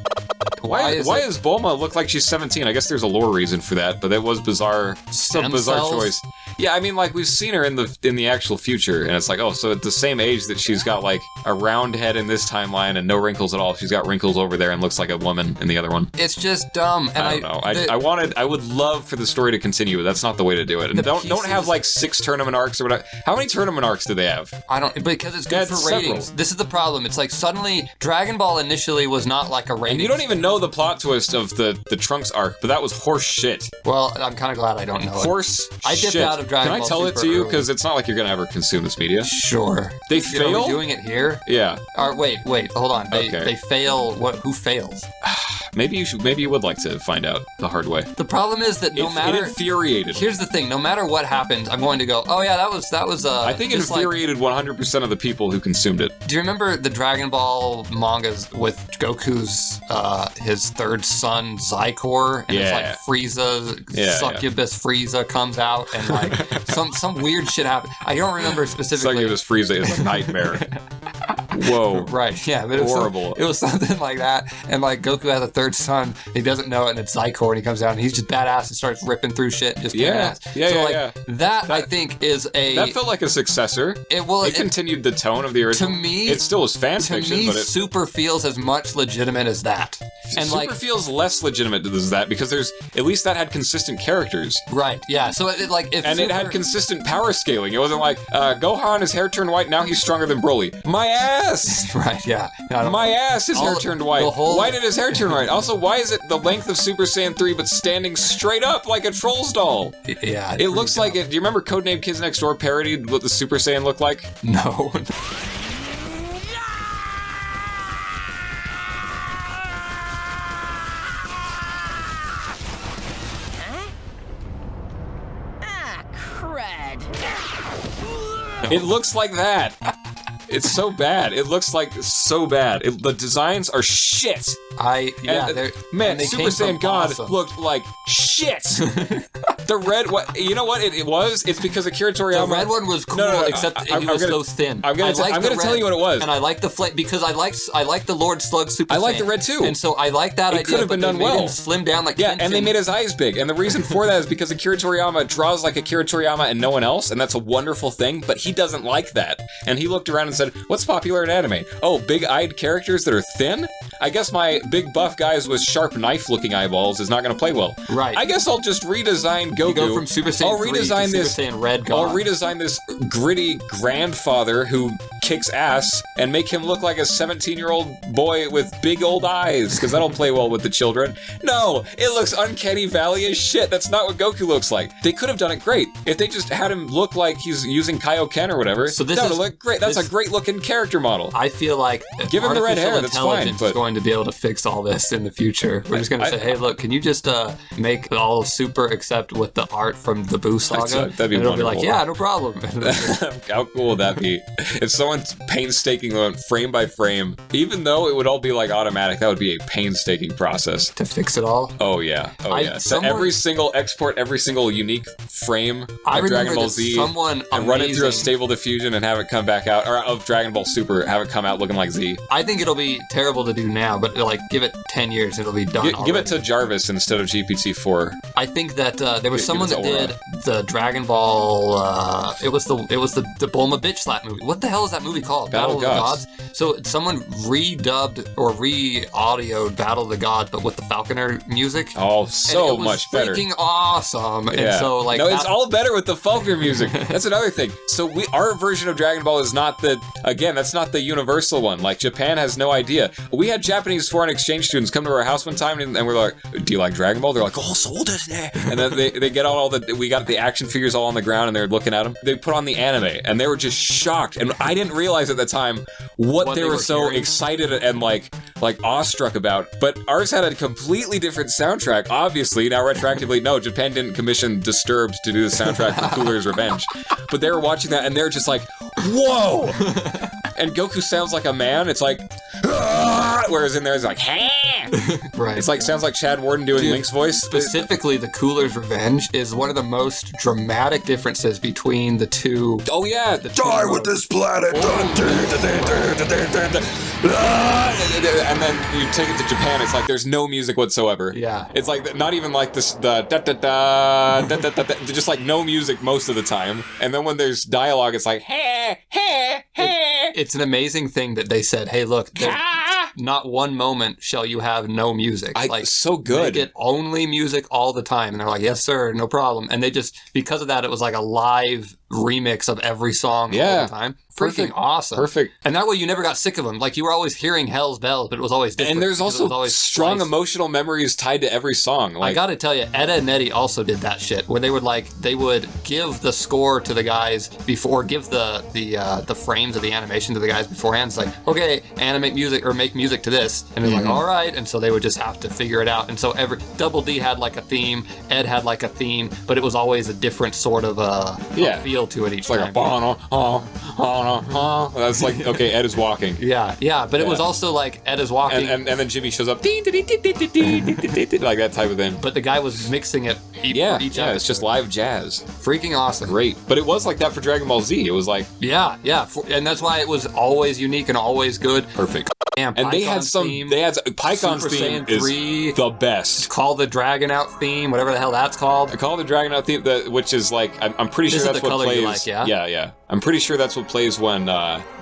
why does Bulma look like she's 17? I guess there's a lore reason for that, but that was bizarre. Some Stem bizarre cells? choice. Yeah, I mean, like we've seen her in the actual future, and it's like, oh, so at the same age that she's got like a round head in this timeline and no wrinkles at all, she's got wrinkles over there and looks like a woman in the other one. It's just dumb. And I don't know. I would love for the story to continue, but that's not the way to do it. And don't have like 6 tournament arcs or whatever. How many tournament arcs do they have? I don't... Because it's good Yeah, for it's ratings. several. This is the problem. It's like, suddenly, Dragon Ball initially was not like a rating. And you don't even know the plot twist of the Trunks arc, but that was horse shit. Well, I'm kind of glad I don't know it. Horse I dipped shit. out of Dragon Can Ball I tell it Super to you? early. Because it's not like you're gonna ever consume this media. Sure. They Are fail? we doing it here? Yeah. Wait, hold on. Okay. They fail. Who fails? Maybe you would like to find out the hard way. The problem is that no It matter... infuriated me. Here's the thing. No matter what happens, I'm going to go, oh yeah, that was I think it just like- infuriated 100% of the people who consumed it. Do you remember the Dragon Ball mangas with Goku's his third son Zycor, and it's like Yeah. Frieza, Yeah, succubus Frieza comes out, and like some weird shit happened. I don't remember specifically. Succubus Frieza is a nightmare. Whoa. Right, yeah, but it was Horrible. It was something like that, and like Goku has a third son, he doesn't know it, and it's Zycor, and he comes out, and he's just badass and starts ripping through shit, and just kicking Yeah. ass. Yeah, so yeah, like yeah. that I think is a That felt like a successor. it continued the tone of the original. to me, it still was fan to fiction, me, but it Super feels as much legitimate as that, and Super like feels less legitimate as that because there's at least that had consistent characters right, yeah. So it like if and it had consistent power scaling. It wasn't like Gohan, his hair turned white, now he's stronger than Broly. My ass. right, yeah. No, I don't- My ass, his hair All- turned white. the whole- Why did his hair turn white? Also, why is it the length of Super Saiyan 3 but standing straight up like a Trolls doll? yeah, It looks like it. Do you remember Codename Kids Next Door parodied what the Super Saiyan looked like? no. It looks like that. It's so bad. It looks like so bad. The designs are shit. Man, Super Saiyan God looked like shit. The red, you know what it was? It's because Akira Toriyama. The red one was cool, except it was so thin. I'm gonna tell you what it was. And I like the because I like the Lord Slug Super Saiyan. I like the red too. And so I like that idea. It could have been done well. Slim down like and they made his eyes big. And the reason for that is because Akira Toriyama draws like Akira Toriyama and no one else, and that's a wonderful thing. But he doesn't like that. And he looked around and said, "What's popular in anime? Oh, big-eyed characters that are thin? I guess my big buff guys with sharp knife-looking eyeballs is not going to play well. Right. I guess I'll just redesign Goku. You go from Super Saiyan 3 to Super Saiyan Red God. I'll redesign this gritty grandfather who kicks ass and make him look like a 17-year-old boy with big old eyes, because that'll play well with the children. No, it looks Uncanny Valley as shit. That's not what Goku looks like. They could have done it great. If they just had him look like he's using Kaioken or whatever, so that would look great. That's a great-looking character model. I feel like give him the red hair, that's fine. But is going to be able to fix all this in the future. We're just going to say, hey, look, can you just make all of Super except with the art from the Buu saga? That'd be and it'll wonderful. be like, yeah, no problem. How cool would that be? If someone's painstaking frame by frame, even though it would all be like automatic, that would be a painstaking process. To fix it all? Oh, yeah. So every single export, every single unique frame of Dragon Ball Z, and run it through a stable diffusion and have it come back out, or of Dragon Ball Super, have it come out looking like Z. I think it'll be terrible to do now, but like give it 10 years, it'll be done. Give it to Jarvis instead of GPT-4. I think that there was someone that did the Dragon Ball. It was the Bulma bitch slap movie. What the hell is that movie called? Battle of the Gods. So someone redubbed or re-audioed Battle of the Gods, but with the Falconer music. Oh, so much better. Freaking awesome. Yeah. And so like it's all better with the Falconer music. That's another thing. So our version of Dragon Ball is not that's not the universal one. Like Japan has no idea. We had Japanese foreign exchange students come to our house one time and we're like, "Do you like Dragon Ball?" They're like, "Oh, so desu ne." And then they get we got the action figures all on the ground and they're looking at them. They put on the anime and they were just shocked. And I didn't realize at the time what they were so excited and like awestruck about. But ours had a completely different soundtrack. Obviously, now retroactively, no, Japan didn't commission Disturbed to do the soundtrack for Cooler's Revenge. But they were watching that and they're just like, "Whoa!" And Goku sounds like a man. It's like, "Ah!" Whereas in there it's like, "Ha!" Right. It's like sounds like Chad Warden doing Link's voice. Specifically, the Cooler's Revenge is one of the most dramatic differences between the two. Oh yeah, Die with this planet. And then you take it to Japan. It's like there's no music whatsoever. Yeah. It's like not even like this da da da da da da da. Just like no music most of the time. And then when there's dialogue, it's like hey hey hey. It's an amazing thing that they said, hey, look, not one moment shall you have no music. So good. Make it only music all the time. And they're like, yes, sir, no problem. And they just, because of that, it was like a live remix of every song all the time. Freaking awesome. Perfect. And that way you never got sick of them. Like you were always hearing Hell's Bells, but it was always different. And there's also strong emotional memories tied to every song. I gotta tell you, Eda and Eddie also did that shit, where they would give the score to the guys before, give the frames of the animation to the guys beforehand. It's like, okay, animate music or make music to this. And they're like, all right. And so they would just have to figure it out. And so Double D had like a theme, Ed had like a theme, but it was always a different sort of feel to it each time. It's like a that's like, okay, Ed is walking. Yeah, but it was also like Ed is walking. And then Jimmy shows up, like that type of thing. But the guy was mixing it for each episode. It's just live jazz. Freaking awesome. Great. But it was like that for Dragon Ball Z. It was like... Yeah, and that's why it was always unique and always good. Perfect. Damn, and they had Pycon's theme is the best. Call the Dragon Out theme, whatever the hell that's called. Call the Dragon Out theme, which is like, I'm pretty sure that's what plays. Like, yeah. I'm pretty sure that's what plays when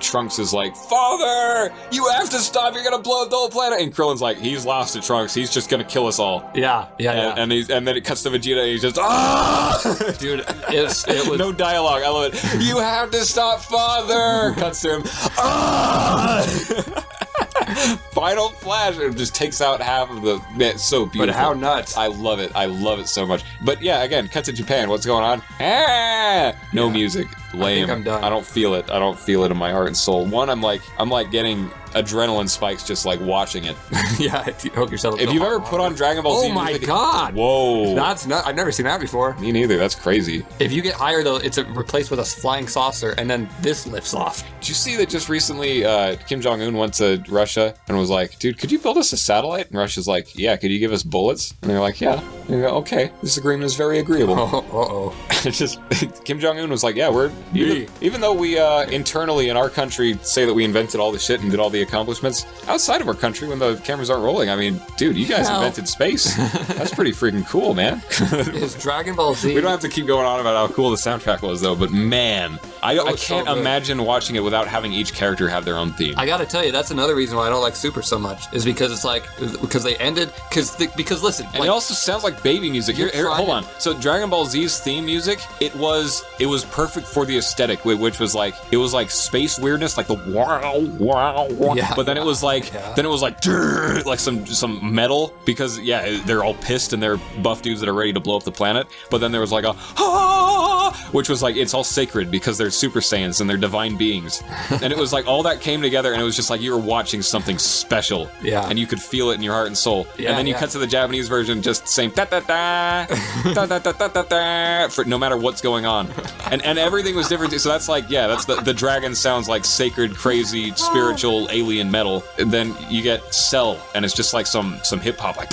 Trunks is like, "Father, you have to stop, you're gonna blow up the whole planet." And Krillin's like, he's lost to Trunks, he's just gonna kill us all. Yeah. And then it cuts to Vegeta and he's just, ah! Dude, it was... No dialogue, I love it. "You have to stop, Father!" Cuts to him, ah! Final flash, it just takes out half of the... Man, it's so beautiful. But how nuts. I love it so much. But yeah, again, cut to Japan, what's going on? No music. Lame. I'm done. I don't feel it. I don't feel it in my heart and soul. One, I'm like getting adrenaline spikes just like watching it. Yeah, you hook yourself. If you've ever put on Dragon Ball Z, oh my music, god! Whoa, That's not. I've never seen that before. me neither. That's crazy. If you get higher though, it's replaced with a flying saucer, and then this lifts off. Did you see that just recently Kim Jong-un went to Russia and was like, dude, could you build us a satellite? And Russia's like, yeah, could you give us bullets? And they're like, yeah. And you go, okay, this agreement is very agreeable. Oh. It's just, Kim Jong-un was like, yeah, we're, even though we internally in our country say that we invented all the shit and did all the accomplishments, outside of our country when the cameras aren't rolling, I mean, dude, you guys invented space. That's pretty freaking cool, man. Is Dragon Ball Z... We don't have to keep going on about how cool the soundtrack was, though, but man, I can't imagine watching it without having each character have their own theme. I gotta tell you, that's another reason why I don't like Super so much, is because it's like, because they ended, because listen... And it also sounds like baby music. Here, hold on. So Dragon Ball Z's theme music, it was perfect for the aesthetic, which was like, it was like space weirdness, like the wow, yeah, but then it was like, like some metal, because yeah, they're all pissed and they're buff dudes that are ready to blow up the planet, but then there was like a which was like, it's all sacred because they're Super Saiyans and they're divine beings. And it was like all that came together and it was just like you were watching something special. Yeah. And you could feel it in your heart and soul. Yeah, and then you cut to the Japanese version just saying da da da da da da da da da for no matter what's going on. And everything was different. So that's like, yeah, that's the dragon sounds like sacred, crazy, spiritual, alien metal. And then you get Cell and it's just like some hip hop like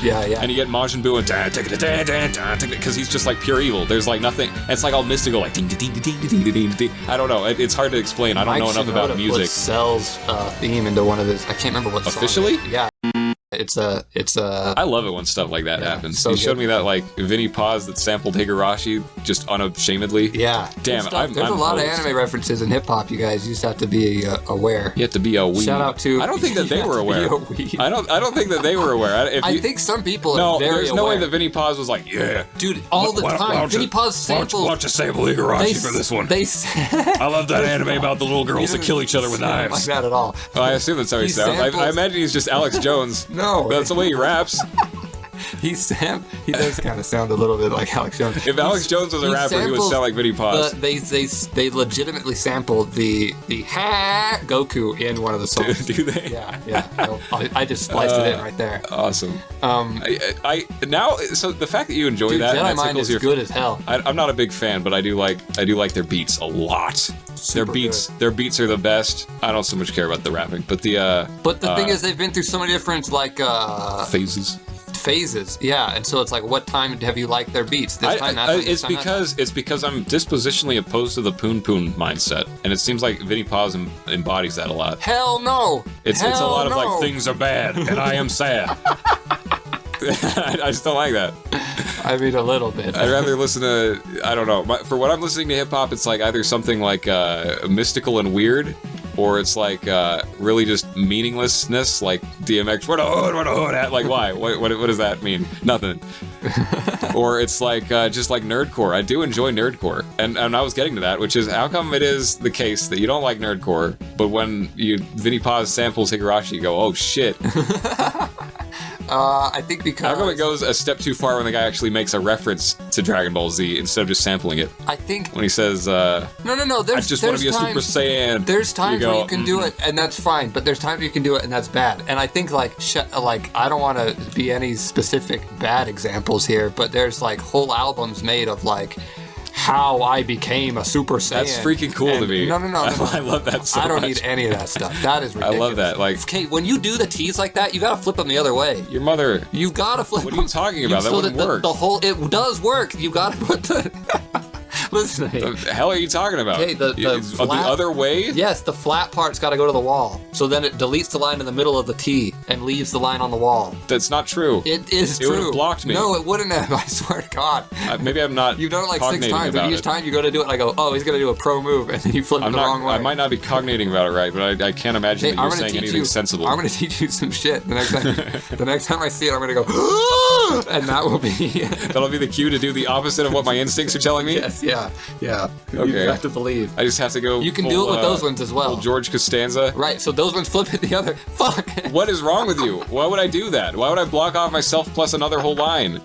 yeah. And you get Majin Buu and because he's just like pure evil. There's like nothing. It's like all mystical, like ding ding ding ding ding ding. I don't know. It's hard to explain. I don't know enough about music. Put Cell's theme into one of his. I can't remember what song officially. it is. Yeah. It's a. I love it when stuff like that happens. so You showed good. me that like Vinnie Paz that sampled Higurashi just unashamedly. Yeah. Damn, There's a lot of anime references in hip hop. You guys just have to be aware. You have to be a weeb. Shout out to. I don't think that they were aware. I don't think that they were aware. I think some people are No, very there's no aware. way that Vinnie Paz was like, yeah, Dude, all the time. Vinnie Paz samples. Why don't you sample Higurashi for this one? I love that anime about the little girls that kill each other with Like knives. that at all. Oh, I assume that's how he sounds. I imagine he's just Alex Jones. No. That's the way he raps. He does kind of sound a little bit like Alex Jones. If Alex Jones was a rapper, he would sound like Vinnie Paz. They legitimately sampled the ha Goku in one of the songs. Do they? Yeah. I just spliced it in right there. Awesome. I now so the fact that you enjoy Dude, that, Jedi and that Mind tickles is your good as hell. I'm not a big fan, but I do like their beats a lot. Super Their beats are the best. I don't so much care about the rapping, but the thing is, they've been through so many different phases. Yeah, and so it's like, what time have you liked their beats? This time, that time, this time, it's because I'm dispositionally opposed to the poon mindset, and it seems like Vinnie Paz embodies that a lot. Hell no! It's a lot of like, things are bad and I am sad. I just don't like that. I mean, a little bit. I'd rather listen to, I don't know. For what I'm listening to hip hop, it's like either something like mystical and weird, or it's like really just meaninglessness, like DMX. Where the hood at? Like, why? What does that mean? Nothing. Or it's like just like nerdcore. I do enjoy nerdcore, and I was getting to that, which is how come it is the case that you don't like nerdcore, but when Vinnie Paz samples Higurashi, you go, oh shit. I think because... How come it goes a step too far when the guy actually makes a reference to Dragon Ball Z instead of just sampling it? I think... When he says, No, I just want to be a Super Saiyan. There's times where you can do it, and that's fine, but there's times you can do it, and that's bad. And I think, like I don't want to be any specific bad examples here, but there's, like, whole albums made of, like, how I became a Super Saiyan. That's freaking cool to me. No. I love that so much. I don't need any of that stuff. That is ridiculous. I love that. Like, okay, when you do the T's like that, you gotta flip them the other way. Your mother. You gotta flip them. What are you talking about? That wouldn't work. It does work. You gotta put the... Listen to me. The hell are you talking about? Okay, the other way? Yes, the flat part's got to go to the wall. So then it deletes the line in the middle of the T and leaves the line on the wall. That's not true. It is true. It would have blocked me. No, it wouldn't have. I swear to God. Maybe I'm not. You've done it like 6 times, and each time you go to do it, I go, oh, he's going to do a pro move, and then you flip it the wrong way. I might not be cognating about it right, but I can't imagine that you're saying anything sensible. I'm going to teach you some shit. The next time I see it, I'm going to go, and that will be... That'll be the cue to do the opposite of what my instincts are telling me? Yes, yeah. Okay. You have to believe. I just have to go. You can do it with those ones as well. George Costanza. Right, so those ones flip it the other. Fuck. What is wrong with you? Why would I do that? Why would I block off myself plus another whole line?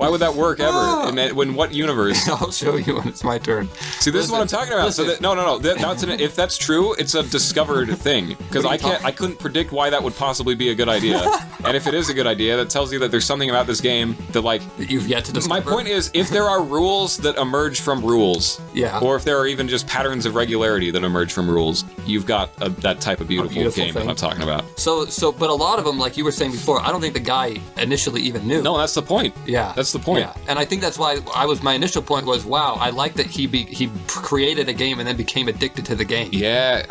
Why would that work ever? In what universe? I'll show you when it's my turn. See, this is what I'm talking about. So no. If that's true, it's a discovered thing. Because I couldn't predict why that would possibly be a good idea. And if it is a good idea, that tells you that there's something about this game that, like, That you've yet to discover. my point is, if there are rules that emerge from rules, Yeah. or if there are even just patterns of regularity that emerge from rules, you've got that type of beautiful game thing. that I'm talking about. So, but a lot of them, like you were saying before, I don't think the guy initially even knew. No, that's the point. Yeah. That's the point. Yeah. And I think that's why my initial point was, wow, I like that he created a game and then became addicted to the game. Yeah.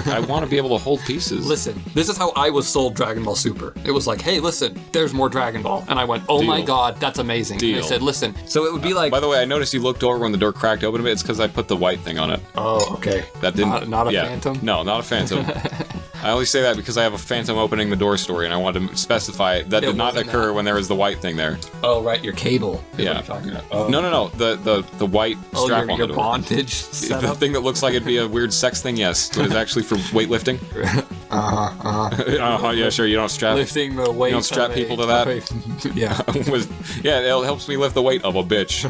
I want to be able to hold pieces. Listen, this is how I was sold Dragon Ball Super. It was like, hey, listen, there's more Dragon Ball. And I went, oh my god, that's amazing. Deal. And I said, listen, so it would be like... By the way, I noticed you looked over when the door cracked open a bit. It's because I put the white thing on it. Oh, okay. That didn't... Not a phantom? No, not a phantom. I only say that because I have a phantom opening the door story, and I wanted to specify that did not occur when there was the white thing there. Oh, right, your cable. Yeah. What you're talking about. Oh. No. The white strap on your the door. bondage The setup? thing that looks like it'd be a weird sex thing, yes. But it's actually for weightlifting. Yeah, sure. You don't strap... Lifting the weight. You don't strap of people to that? Yeah. Yeah, it helps me lift the weight of a bitch.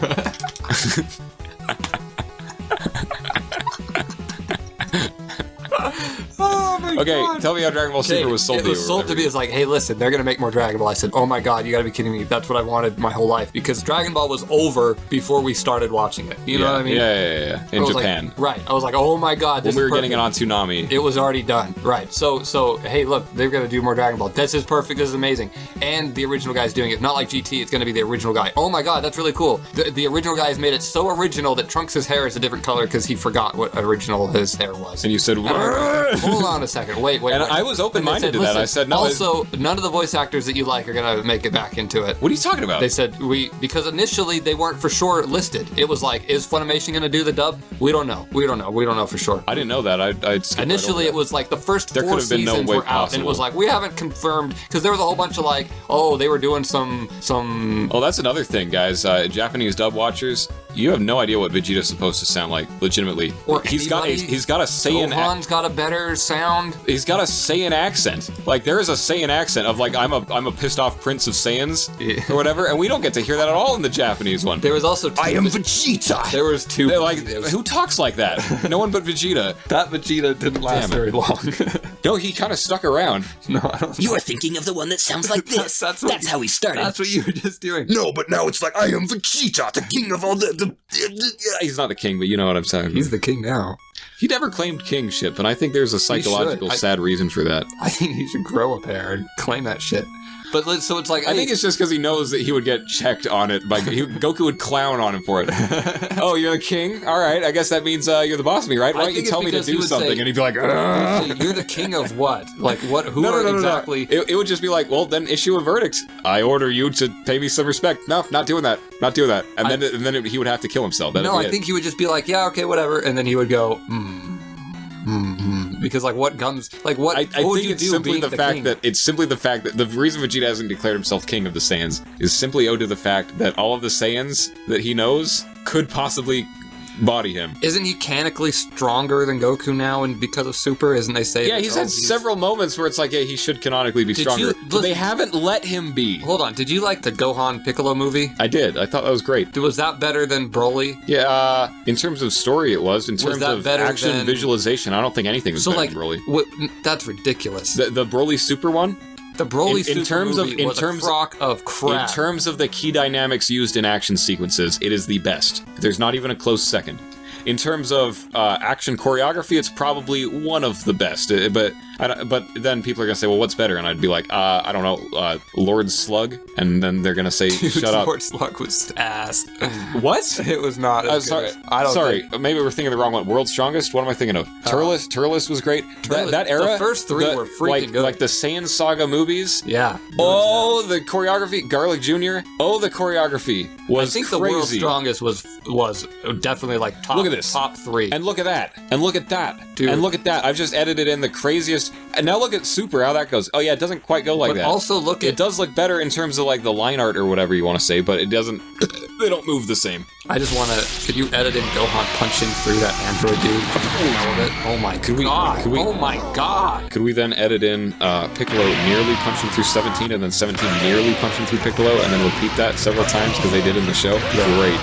Oh my Okay, god. tell me how Dragon Ball Super was sold to you. It was sold to me as like, hey, listen, they're gonna make more Dragon Ball. I said, oh my god, you gotta be kidding me. That's what I wanted my whole life, because Dragon Ball was over before we started watching it. You know what I mean? Yeah. In I was Japan. Like, right. I was like, oh my god, this When we is were getting it perfect. on Toonami. It was already done. Right. So hey, look, they're gonna do more Dragon Ball. This is perfect. This is amazing. And the original guy's doing it. Not like GT. It's gonna be the original guy. Oh my god, that's really cool. The original guy has made it so original that Trunks' hair is a different color because he forgot what original his hair was. And you said, Hold on a second. Wait. And I was open-minded to that. I said, no. Also, none of the voice actors that you like are gonna make it back into it. What are you talking about? They said because initially they weren't for sure listed. It was like, is Funimation gonna do the dub? We don't know. We don't know for sure. I didn't know that. Initially, it was like the first There 4 could have been no seasons way were out, and it was possible. like, we haven't confirmed, because there was a whole bunch of like, oh, they were doing some. Oh, that's another thing, guys. Japanese dub watchers, you have no idea what Vegeta's supposed to sound like, legitimately. Or he's got a Saiyan. Gohan's got a better sound. He's got a Saiyan accent. Like, there is a Saiyan accent of like, I'm a pissed off prince of Saiyans or whatever, and we don't get to hear that at all in the Japanese one. There was also I am Vegeta! There was 2. They're like, who talks like that? No one but Vegeta. That Vegeta didn't last Damn it. very long. No, he kind of stuck around. No, I don't. You are thinking of the one that sounds like this. That's how he started. That's what you were just doing. No, but now it's like, I am Vegeta, the king of all the He's not the king, but you know what I'm saying. He's the king now. He never claimed kingship, and I think there's a psychological sad reason for that. I think he should grow a pair and claim that shit. But so it's like, I think it's just because he knows that he would get checked on it. Goku would clown on him for it. Oh, you're the king? All right, I guess that means you're the boss of me, right? Why don't you tell me to do something? And he'd be like, you're the king of what? Like what? Who no, exactly? It would just be like, well, then issue a verdict. I order you to pay me some respect. No, not doing that. Not doing that. And then he would have to kill himself. No, I think he would just be like, yeah, okay, whatever, and then he would go, because like what comes, like what? I what would think you it's do simply being the fact king? that the reason Vegeta hasn't declared himself king of the Saiyans is simply owed to the fact that all of the Saiyans that he knows could possibly body him. Isn't he canonically stronger than Goku now, and because of Super? Isn't they say? Yeah, he's had several moments where it's like, yeah, he should canonically be stronger, but they haven't let him be. Hold on, did you like the Gohan Piccolo movie? I did. I thought that was great. Was that better than Broly? Yeah, in terms of story, it was. In terms of action and visualization, I don't think anything was better than Broly. That's ridiculous. The Broly Super one? The Broly Super in terms movie of was a crock of crap. In terms of the key dynamics used in action sequences, it is the best. There's not even a close second. In terms of action choreography, it's probably one of the best. But then people are gonna say, "Well, what's better?" And I'd be like, "I don't know, Lord Slug." And then they're gonna say, "Shut up." Lord Slug was ass. What? It was not. As Sorry, good. I don't. Sorry, maybe we're thinking the wrong one. World's Strongest. What am I thinking of? Turles was great. That era. The first 3 were freaking good. Like the Saiyan Saga movies. Yeah. Oh, the choreography, Garlic Jr. Oh, the choreography was I think crazy. the World's Strongest was definitely like top. Look at this. Top 3. And look at that. And look at that. Dude. And look at that. I've just edited in the craziest. And now look at Super, how that goes. Oh yeah, it doesn't quite go like but that. also look at... It does look better in terms of like the line art or whatever you want to say, but it doesn't... they don't move the same. I just want to... Could you edit in Gohan punching through that android dude? Oh my god. Oh my god. Could we then edit in Piccolo nearly punching through 17 and then 17 nearly punching through Piccolo and then repeat that several times because they did in the show? Great.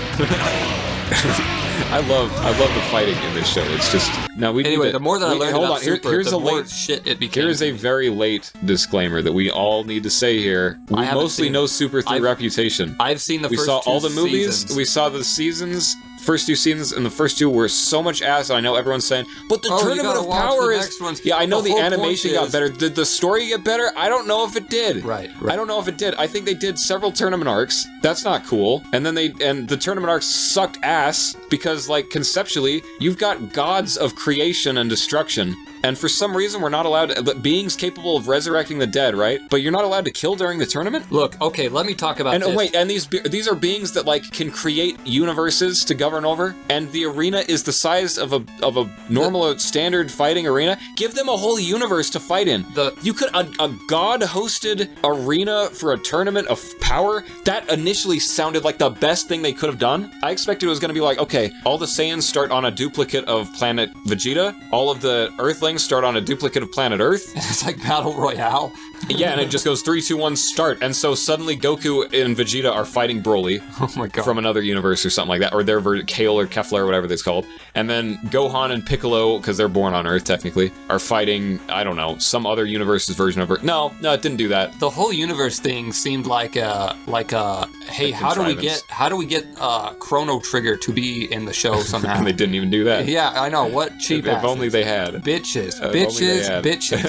I love the fighting in this show. It's just anyway. The more that I learned about Super, here's the a more late shit it became. Here's a very late disclaimer that we all need to say here. We mostly know Super through reputation. I've seen the we first saw two all the movies. seasons. We saw the seasons. First 2 seasons, and the first 2 were so much ass. And I know everyone's saying, but the Tournament of Power is. Yeah, I know the animation got better. Did the story get better? I don't know if it did. Right. I don't know if it did. I think they did several tournament arcs. That's not cool. And then the tournament arcs sucked ass because, like, conceptually, you've got gods of creation and destruction. And for some reason, we're not allowed beings capable of resurrecting the dead, right? But you're not allowed to kill during the tournament? Look, okay, let me talk about and this. Wait, and these are beings that like can create universes to govern over, and the arena is the size of a normal standard fighting arena. Give them a whole universe to fight in. You could a god-hosted arena for a tournament of power. That initially sounded like the best thing they could have done. I expected it was going to be like, okay, all the Saiyans start on a duplicate of planet Vegeta, all of the Earthlings start on a duplicate of planet Earth. It's like Battle Royale. Yeah, and it just goes 3, 2, 1, start. And so suddenly Goku and Vegeta are fighting Broly from another universe or something like that, or they're Kale or Kefla or whatever it's called. And then Gohan and Piccolo, because they're born on Earth technically, are fighting, I don't know, some other universe's version of Earth. No, it didn't do that. The whole universe thing seemed like a hey, how do we get Chrono Trigger to be in the show somehow? And they didn't even do that. Yeah, I know. What cheap If only they had. Bitches.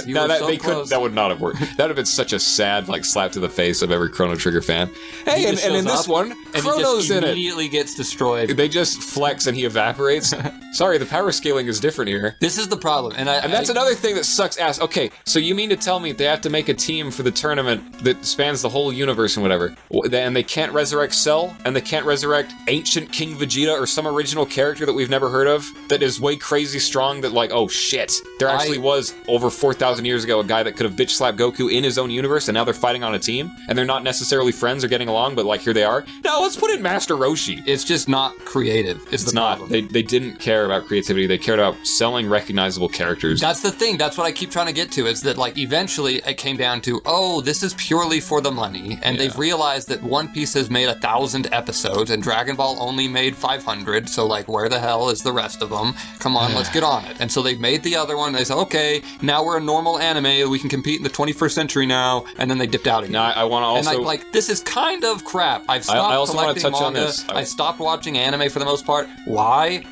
You no, were so they close. That would not have worked. That would have been such a sad, like, slap to the face of every Chrono Trigger fan. Hey, and in this one, Chrono's in it. Immediately gets destroyed. They just flex and he evaporates. Sorry, the power scaling is different here. This is the problem, and that's another thing that sucks ass. Okay, so you mean to tell me they have to make a team for the tournament that spans the whole universe and whatever, and they can't resurrect Cell, and they can't resurrect ancient King Vegeta or some original character that we've never heard of that is way crazy strong that, like, oh shit, there actually was over 4,000 years ago a guy that could have bitch slapped Goku in his own universe, and now they're fighting on a team, and they're not necessarily friends or getting along, but like here they are. No, let's put in Master Roshi. It's just not creative. It's the problem. They didn't care about creativity. They cared about selling recognizable characters. That's the thing. That's what I keep trying to get to. Is that like eventually it came down to, oh, this is purely for the money, and they've realized that One Piece has made 1,000 episodes and Dragon Ball only made 500. So like, where the hell is the rest of them? Come on, let's get on it. And so they've made the other one. They said, okay, now we're a normal anime. We can compete in the 21st century now. And then they dipped out again. Now I want to also and like this is kind of crap. I've stopped I also collecting want to touch manga. on this. I stopped watching anime for the most part. Why?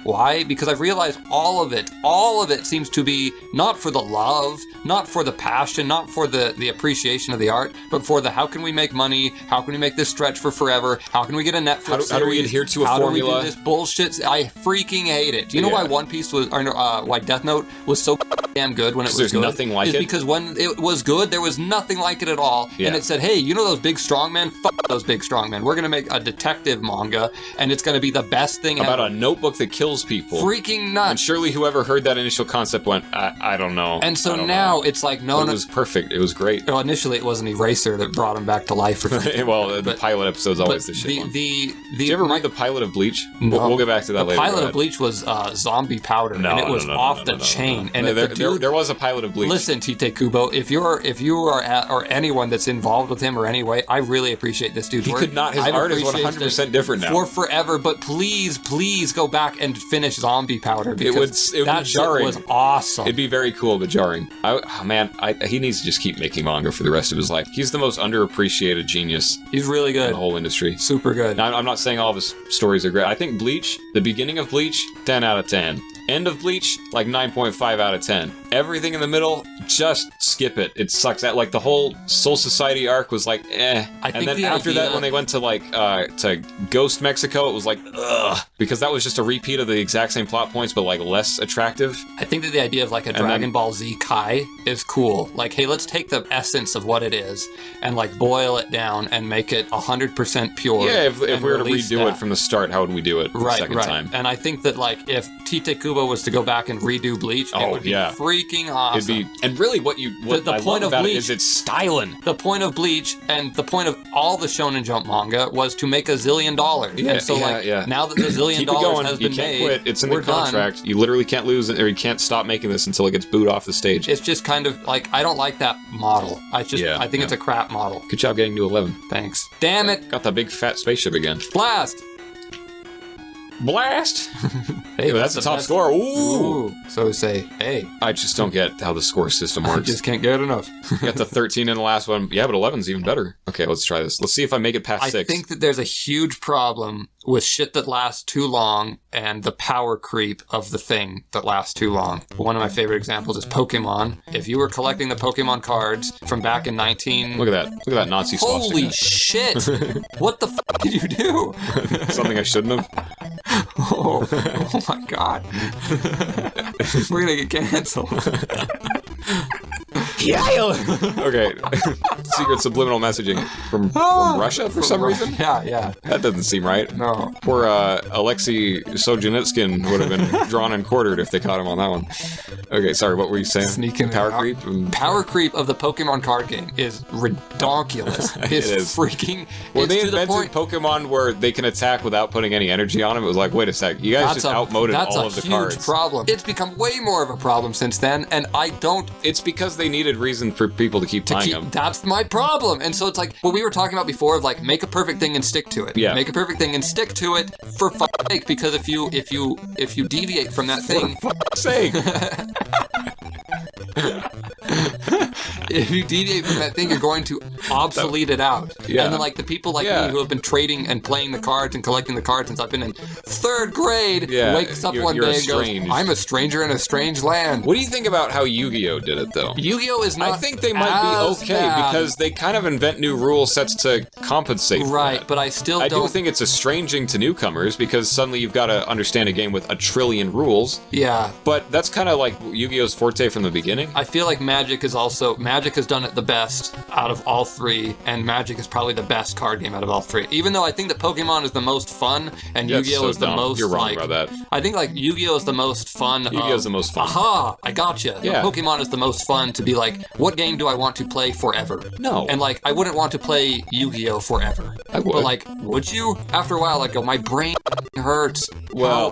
Because I've realized all of it seems to be not for the love, not for the passion, not for the appreciation of the art, but for the how can we make money? How can we make this stretch for forever? How can we get a Netflix series? How do we adhere to a formula? How do we do this bullshit? I freaking hate it. Do you know why One Piece was, or why Death Note was so damn good when it was there's good? Nothing like it. Because when it was good, there was nothing like it at all. Yeah. And it said, hey, you know those big strongmen? Fuck those big strongmen. We're gonna make a detective manga, and it's gonna be the best thing about ever. A notebook that kills people. Freaking nuts. And surely whoever heard that initial concept went, I don't know. And so now it's like, no. It was perfect. It was great. Well, initially it was an eraser that brought him back to life. Well, the pilot episode's always the shit one. Did you ever read the pilot of Bleach? No. We'll get back to that later. The pilot of Bleach was zombie powder, and it was off the chain. And there was a pilot of Bleach. Listen, Tite Kubo, if you are or anyone that's involved with him or anyway, I really appreciate this dude's work. He could not. His art is 100% different now. For forever, but please go back and finish Zombie Powder. It would that be jarring. Shit was awesome. It'd be very cool, but jarring. He needs to just keep making manga for the rest of his life. He's the most underappreciated genius. He's really good. In the whole industry. Super good. Now, I'm not saying all of his stories are great. I think Bleach, the beginning of Bleach, 10 out of 10. End of Bleach, like 9.5 out of 10. Everything in the middle, just skip it. It sucks. That like the whole Soul Society arc was like, eh. And then after that, when they went to like to Ghost Mexico, it was like, ugh, because that was just a repeat of the exact same plot points, but like less attractive. I think that the idea of like a Dragon Ball Z Kai is cool. Like, hey, let's take the essence of what it is and like boil it down and make it 100% pure. Yeah, if we were to redo it from the start, how would we do it the second time? And I think that like if Tite Kubo was to go back and redo Bleach, it would be freaking awesome. It'd be, and really what I point love of about Bleach, it is it's styling. The point of Bleach and the point of all the Shonen Jump manga was to make $1 zillion. Yeah, and so now that the $1 zillion has been you can't made, quit. It's in the contract. Done. You literally can't lose it, or you can't stop making this until it gets booed off the stage. It's just kind of like, I don't like that model. I think it's a crap model. Good job getting to 11. Thanks. Damn it. Got that big fat spaceship again. Blast. Blast! Hey, that's the top score. Ooh! So say, hey. I just don't get how the score system I works. just can't get enough. Got the 13 in the last one. Yeah, but 11's even better. Okay, let's try this. Let's see if I make it past 6. I think that there's a huge problem with shit that lasts too long and the power creep of the thing that lasts too long. One of my favorite examples is Pokemon. If you were collecting the Pokemon cards from back in 19... Look at that Nazi swastika. Holy shit! What the f*** did you do? Something I shouldn't have. Oh my god. We're gonna get canceled. Okay. Secret subliminal messaging from Russia for some reason? Yeah. That doesn't seem right. No. Poor Alexei *𝙩𝙤𝙞𝙨 would have been drawn and quartered if they caught him on that one. Okay, sorry, what were you saying? Sneaking power out. creep? Power creep of the Pokemon card game is redonkulous. It's freaking... When they to the invented point... Pokemon where they can attack without putting any energy on them, it was like, wait a sec, you guys just outmoded all of the cards. That's a huge problem. It's become way more of a problem since then, and I don't... It's because they needed reason for people to keep buying them. That's my problem. And so it's like what we were talking about before of like, make a perfect thing and stick to it. Yeah. Make a perfect thing and stick to it for fuck's sake, because if you deviate from that thing... For fuck's sake! If you deviate from that thing, you're going to obsolete it out. Yeah. And then like the people like me who have been trading and playing the cards and collecting the cards since I've been in 3rd grade wakes up one day and goes, I'm a stranger in a strange land. What do you think about how Yu-Gi-Oh did it though? Yu-Gi-Oh is not I think they might be okay because they kind of invent new rule sets to compensate for that. But I still do think it's estranging to newcomers because suddenly you've got to understand a game with 1 trillion rules. Yeah. But that's kind of like Yu-Gi-Oh's forte from the beginning. I feel like Magic has done it the best out of all 3, and Magic is probably the best card game out of all 3. Even though I think that Pokemon is the most fun, and Yu-Gi-Oh is the most... You're wrong about that. I think like Yu-Gi-Oh is the most fun. Yu-Gi-Oh is the most fun. Aha! I gotcha. Yeah. Pokemon is the most fun to be like, what game do I want to play forever? No. And like, I wouldn't want to play Yu-Gi-Oh forever. I would. But like, would you? After a while, I'd go, my brain hurts. Well,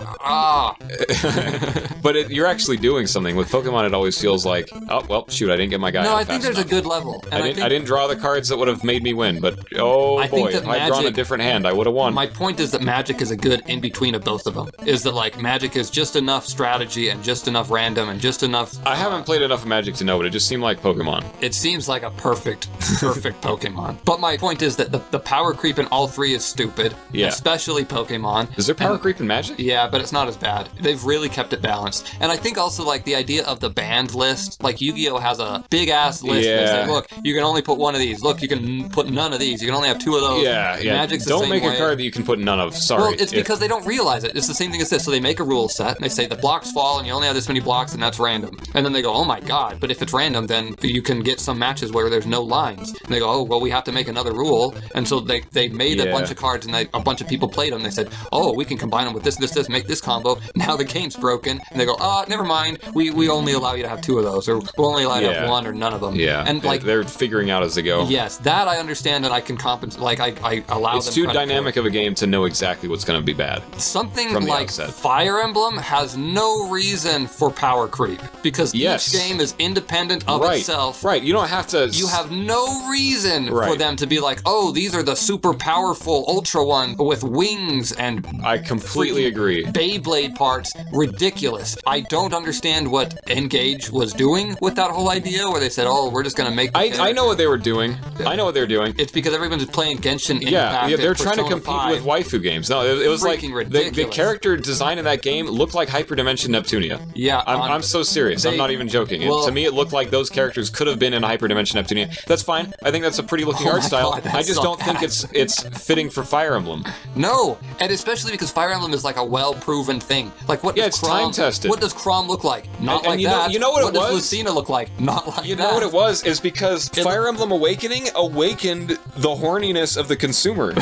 but you're actually doing something. With Pokemon, it always feels like, oh, well, shoot, I didn't get my guy. No, out I think fast there's enough. a good level. And I didn't draw the cards that would have made me win, but oh boy, if I'd drawn a different hand, I would have won. My point is that Magic is a good in-between of both of them. Is that like, Magic is just enough strategy and just enough random and just enough... I haven't played enough of Magic to know, but it just seemed like Pokemon. It seems like a perfect Pokemon. But my point is that the power creep in all 3 is stupid. Yeah. Especially Pokemon. Is there power creep in Magic? Yeah, but it's not as bad. They've really kept it balanced. And I think also like the idea of the banned list, like Yu-Gi-Oh has a big ass list. Yeah. They say, look, you can only put 1 of these. Look, you can put none of these. You can only have 2 of those. Yeah. Magic's the Don't same make way. a card that you can put none of. Sorry. Well, it's because they don't realize it. It's the same thing as this. So they make a rule set and they say the blocks fall and you only have this many blocks and that's random. And then they go, oh my god, but if it's random, then you can get some matches where there's no lines. And they go, oh, well, we have to make another rule. And so they made a bunch of cards and a bunch of people played them. They said, oh, we can combine them with this, make this combo. Now the game's broken. And they go, never mind. We only allow you to have 2 of those, or we'll only allow you to have 1 or none of them. Yeah. And like they're figuring out as they go. Yes, that I understand and I can compensate. Like I allow them. It's too dynamic of a game to know exactly what's going to be bad. Something from the like outset. Fire Emblem has no reason for power creep because each game is independent of itself. Right. You don't have to. You have no reason for them to be like, oh, these are the super powerful Ultra one with wings and. I completely agree. Beyblade parts, ridiculous. I don't understand what Engage was doing with that whole idea where they said, oh, oh, we're just gonna make. I know what they were doing. I know what they were doing. It's because everyone's playing Genshin Impact. Yeah, they're and trying to Persona compete 5. with waifu games. No, it was like Freaking the character design in that game looked like Hyperdimension Neptunia. Yeah, I'm so serious. I'm not even joking. To me, it looked like those characters could have been in Hyperdimension Neptunia. That's fine. I think that's a pretty looking art style. God, I just don't think it's fitting for Fire Emblem. No, and especially because Fire Emblem is like a well-proven thing. Like what? Yeah, does it's Chrom, time-tested. What does Chrom look like? Not like you that. Know, you know what it was? What does Lucina look like? Not like that. You know what it was? Is because Fire Emblem Awakening awakened the horniness of the consumer.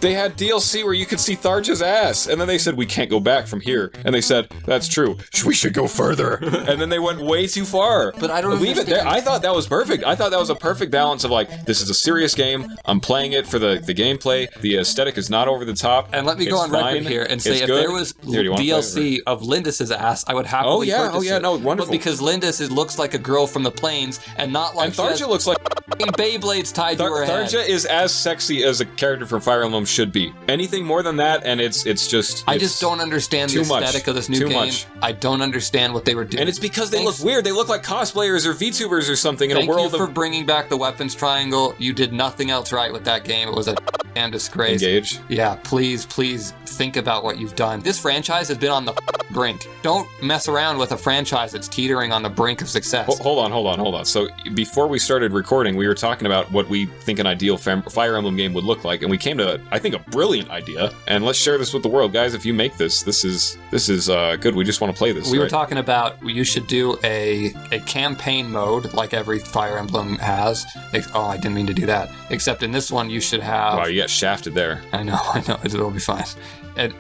They had DLC where you could see 𝙩𝙤𝙞𝙨 ass, and then they said, we can't go back from here. And they said, that's true. We should go further. And then they went way too far. But I don't leave it there. I thought that was perfect. I thought that was a perfect balance of like, this is a serious game. I'm playing it for the gameplay. The aesthetic is not over the top. And let me go on record here and say, if there was DLC of Lindis's ass, I would happily purchase it. No, wonderful. But because Lindis looks like a girl from the plains, and not like and 𝙩𝙤𝙞𝙨 looks like Beyblades tied to her head. 𝙩𝙤𝙨 is as sexy as a character from Fire Emblem should be. Anything more than that, and it's just. I just don't understand the aesthetic of this new game. I don't understand what they were doing. And it's because they look weird. They look like cosplayers or VTubers or something in a world of. Thank you for bringing back the weapons triangle. You did nothing else right with that game. It was a damn disgrace. Engage. Yeah, please think about what you've done. This franchise has been on the brink. Don't mess around with a franchise that's teetering on the brink of success. Hold on. So before we started recording, we were talking about what we think an ideal Fire Emblem game would look like, and we came to, I think, a brilliant idea. And let's share this with the world, guys. If you make this is good. We just want to play this. We were talking about you should do a campaign mode like every Fire Emblem has. Oh, I didn't mean to do that. Except in this one, you should have. Wow, you got shafted there. I know. It'll be fine.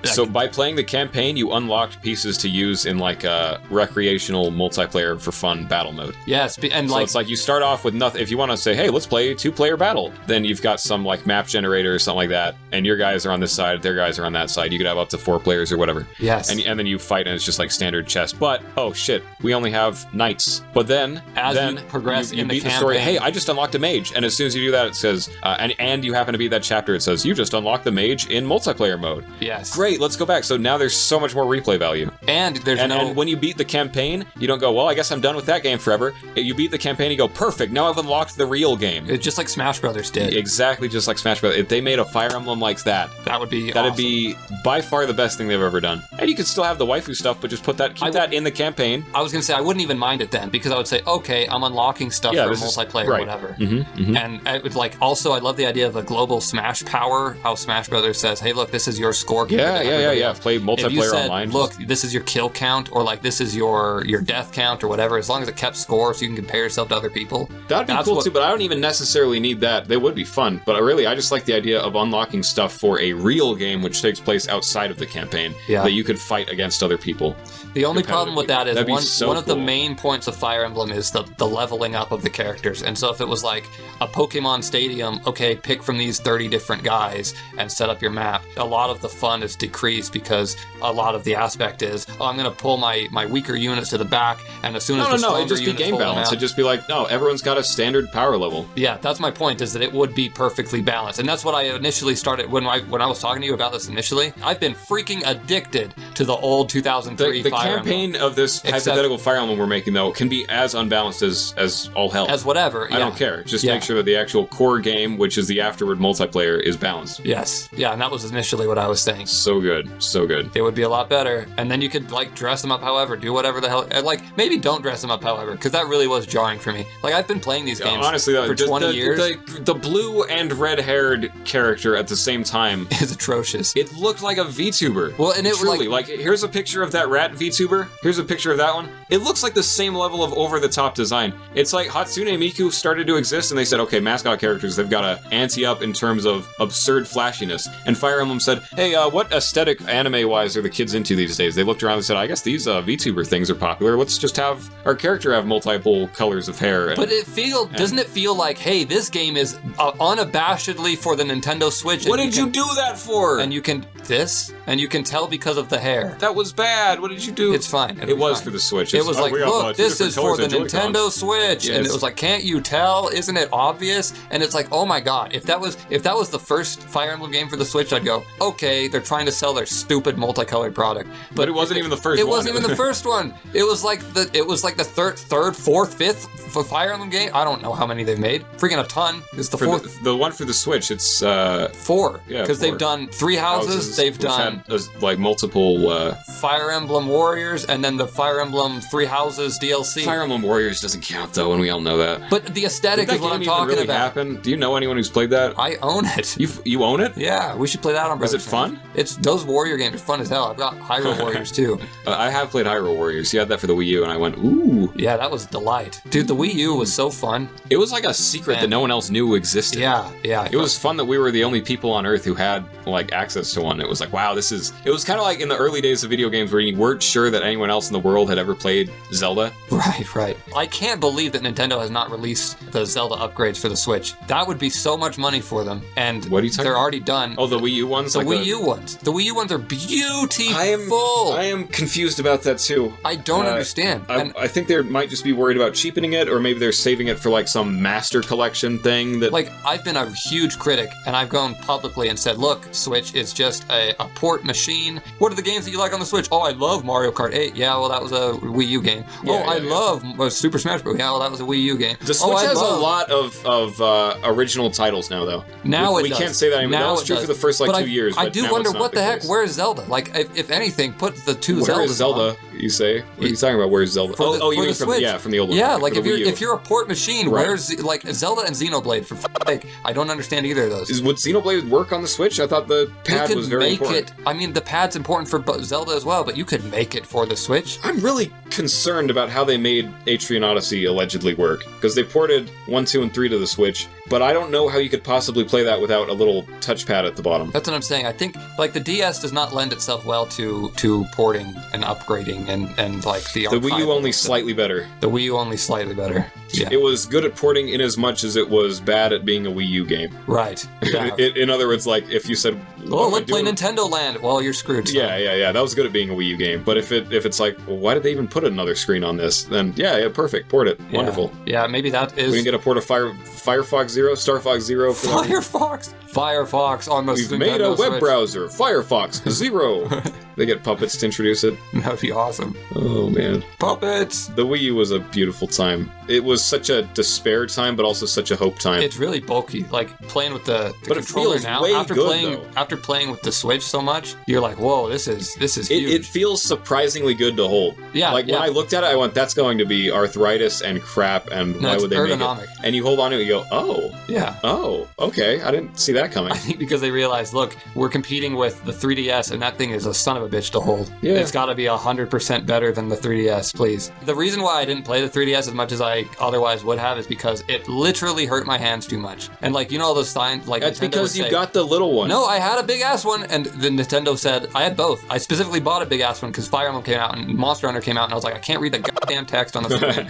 So by playing the campaign, you unlocked pieces to use in like a recreational multiplayer for fun battle mode. Yes, and so it's like you start off with nothing. If you want to say, hey, let's play 2-player battle, then you've got some like map generator or something like that, and your guys are on this side, their guys are on that side. You could have up to 4 players or whatever. Yes. And then you fight, and it's just like standard chess. But oh shit, we only have knights. But then you progress you in the beat campaign. The story. Hey, I just unlocked a mage, and as soon as you do that, it says, and you happen to beat that chapter, it says you just unlocked the mage in multiplayer mode. Yes. Great, let's go back. So now there's so much more replay value. And and when you beat the campaign, you don't go, well, I guess I'm done with that game forever. You beat the campaign, you go, perfect, now I've unlocked the real game. It's just like Smash Brothers did. Exactly, just like Smash Brothers. If they made a Fire Emblem like that, that'd be by far the best thing they've ever done. And you could still have the waifu stuff, but just keep that in the campaign. I was gonna say I wouldn't even mind it then, because I would say, okay, I'm unlocking stuff for multiplayer or whatever. And it would also, I love the idea of a global Smash power. How Smash Brothers says, hey, look, this is your score. Yeah. Play multiplayer online. Look, this is your kill count, or like this is your death count or whatever. As long as it kept score, so you can compare yourself to other people. That'd be cool too, but I don't even necessarily need that. They would be fun, but I just like the idea of unlocking stuff for a real game which takes place outside of the campaign that you could fight against other people. The only problem with that is one of the cool. main points of Fire Emblem is the leveling up of the characters. And so if it was like a Pokemon Stadium, okay, pick from these 30 different guys and set up your map, a lot of the fun is decreased because a lot of the aspect is, I'm going to pull my weaker units to the back, and as soon as the stronger it'd just be game balance. It'd just be like, no, everyone's got a standard power level. Yeah, that's my point, is that it would be perfectly balanced. And that's what I initially started, when I was talking to you about this initially, I've been freaking addicted to the old 2003 the Fire campaign Emblem. Of this hypothetical Fire Emblem we're making, though, can be as unbalanced as all hell. As whatever, yeah. I don't care. Just make sure that the actual core game, which is the afterward multiplayer, is balanced. Yes. Yeah, and that was initially what I was saying. So good. So good. It would be a lot better. And then you could, like, dress them up however, do whatever the hell. Like, maybe don't dress them up however, because that really was jarring for me. Like, I've been playing these games honestly, for 20 years. The blue and red-haired character at the same time is atrocious. It looked like a VTuber. Well, and it truly, like, here's a picture of that rat VTuber. Here's a picture of that one. It looks like the same level of over-the-top design. It's like Hatsune Miku started to exist, and they said, okay, mascot characters, they've got to ante up in terms of absurd flashiness. And Fire Emblem said, hey, what aesthetic anime-wise are the kids into these days? They looked around and said, I guess these VTuber things are popular. Let's just have our character have multiple colors of hair. But doesn't it feel like, hey, this game is unabashedly for the Nintendo Switch. What did you do that for? And you can tell because of the hair. That was bad. What did you do? It's fine. It was for the Switch. It was like, we got, look, this is for the Nintendo Switch, Yes. and it was like, can't you tell? Isn't it obvious? And it's like, oh my god, if that was the first Fire Emblem game for the Switch, I'd go, okay, they're trying to sell their stupid multicolored product. But it wasn't even the first one. It wasn't even the first one. It was like the third, fourth, fifth Fire Emblem game. I don't know how many they've made. Freaking a ton. It's the fourth. The one for the Switch, it's 4. Yeah, because they've done 3 houses. They've done like multiple Fire Emblem Warriors, and then the Fire Emblem 3 Houses DLC. Fire Emblem Warriors doesn't count though, and we all know that. But the aesthetic is what I'm talking really about. Happen? Do you know anyone who's played that? I own it. You own it? Yeah, we should play that on. Was it fun? Those Warrior games are fun as hell. I've got Hyrule Warriors too. I have played Hyrule Warriors. You had that for the Wii U, and I went, ooh. Yeah, that was a delight, dude. The Wii U was so fun. It was like a secret that no one else knew existed. Yeah. It was fun that we were the only people on Earth who had like access to one. It was like, wow, it was kind of like in the early days of video games where you weren't sure that anyone else in the world had ever played Zelda. Right. I can't believe that Nintendo has not released the Zelda upgrades for the Switch. That would be so much money for them, and what are you talking they're about? Already done. Oh, the Wii U ones? The Wii U ones. The Wii U ones are beautiful. I am confused about that too. I don't understand. I think they might just be worried about cheapening it, or maybe they're saving it for like some master collection thing that... Like, I've been a huge critic, and I've gone publicly and said, look, Switch is just a port machine. What are the games that you like on the Switch? Oh, I love Mario Kart 8. Yeah, well, that was a Wii U game. I love Super Smash Bros. Yeah, well, that was a Wii U game. The Switch has a lot of original titles now, though. Now we can't say that anymore. That was true for the first 2 years. I do wonder what the heck. Where's Zelda? Like, if anything, put the two Zeldas. Where is Zelda? You say? What are you talking about? Where's Zelda? You mean from the old one? Yeah, like if you're a port machine, where's like Zelda and Xenoblade? For sake, I don't understand either of those. Would Xenoblade work on the Switch? I thought the pad was very important. I mean, the pad's important for Zelda as well, but you could make it for the Switch. I'm really concerned about how they made Etrian Odyssey allegedly work, because they ported 1, 2, and 3 to the Switch, but I don't know how you could possibly play that without a little touchpad at the bottom. That's what I'm saying. I think like the DS does not lend itself well to porting and upgrading and like the Wii U only slightly better. The Wii U only slightly better. Yeah. It was good at porting in as much as it was bad at being a Wii U game. Right. Yeah. In other words, like if you said, "Oh, let's play Nintendo Land," well, you're screwed. So. Yeah. That was good at being a Wii U game. But if it's like, well, why did they even put another screen on this? Then perfect, port it, wonderful. Yeah, maybe that is. We can get a port of Firefox Zero, Star Fox Zero. Firefox on the. We've made a web browser, Firefox Zero. They get puppets to introduce it. That'd be awesome. Oh man, puppets! The Wii U was a beautiful time. It was such a despair time, but also such a hope time. It's really bulky. Like playing with the controller it feels now. way After playing with the Switch so much, you're like, whoa, this is huge. It feels surprisingly good to hold. Yeah. Like when I looked at it, I went, "That's going to be arthritis and crap, and why would they make it?" And you hold on to it, and you go, "Oh, yeah, oh, okay, I didn't see that coming." I think because they realized, look, we're competing with the 3DS, and that thing is a son of a bitch to hold. Yeah. It's got to be 100% better than the 3DS, please. The reason why I didn't play the 3DS as much as I otherwise would have is because it literally hurt my hands too much. And like, you know all those signs, like that's Nintendo because you got the little one. No, I had a big ass one, and the Nintendo said I had both. I specifically bought a big ass one because Fire Emblem came out and Monster Hunter came out, and I was like, I can't read the goddamn text on the screen.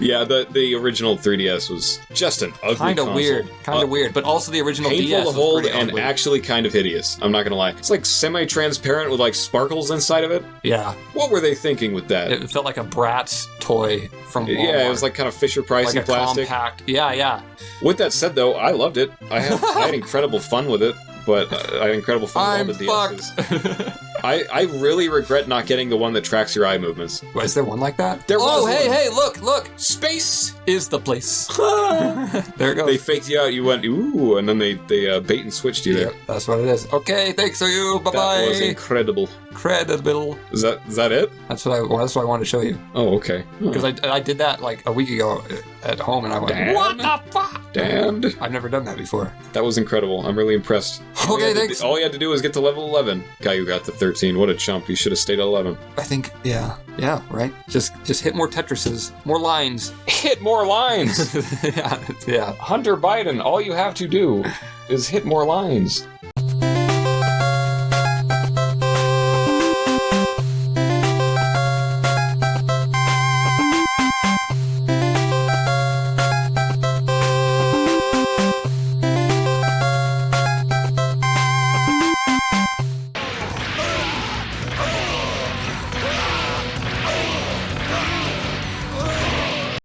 Yeah, the original 3DS was just an ugly kind of weird, but also the original DS painful to hold and ugly. Actually kind of hideous. I'm not gonna lie. It's like semi-transparent with like sparkles inside of it. Yeah. What were they thinking with that? It felt like a Bratz toy from Walmart. Yeah, it was like kind of Fisher-Price like plastic. Compact. Yeah. With that said, though, I loved it. I had incredible fun with it, but I had incredible fun with all the DSs. I really regret not getting the one that tracks your eye movements. Was there one like that? There was one. Hey, look! Space is the place. There it goes. They faked you out, you went, ooh, and then they bait and switched you there. That's what it is. Okay, thanks for you, bye-bye. That was incredible. Credible. Is that it? That's what I wanted to show you. Oh, okay. Because I did that like a week ago at home, and I went, what the fuck? Damned. I've never done that before. That was incrable. I'm really impressed. Okay, thanks. All you had to do was get to level 11. Guy who got to 13. What a chump. You should have stayed at 11. I think, yeah, right? Just hit more Tetrises. More lines. Hit more lines! Yeah. Hunter Biden, all you have to do is hit more lines.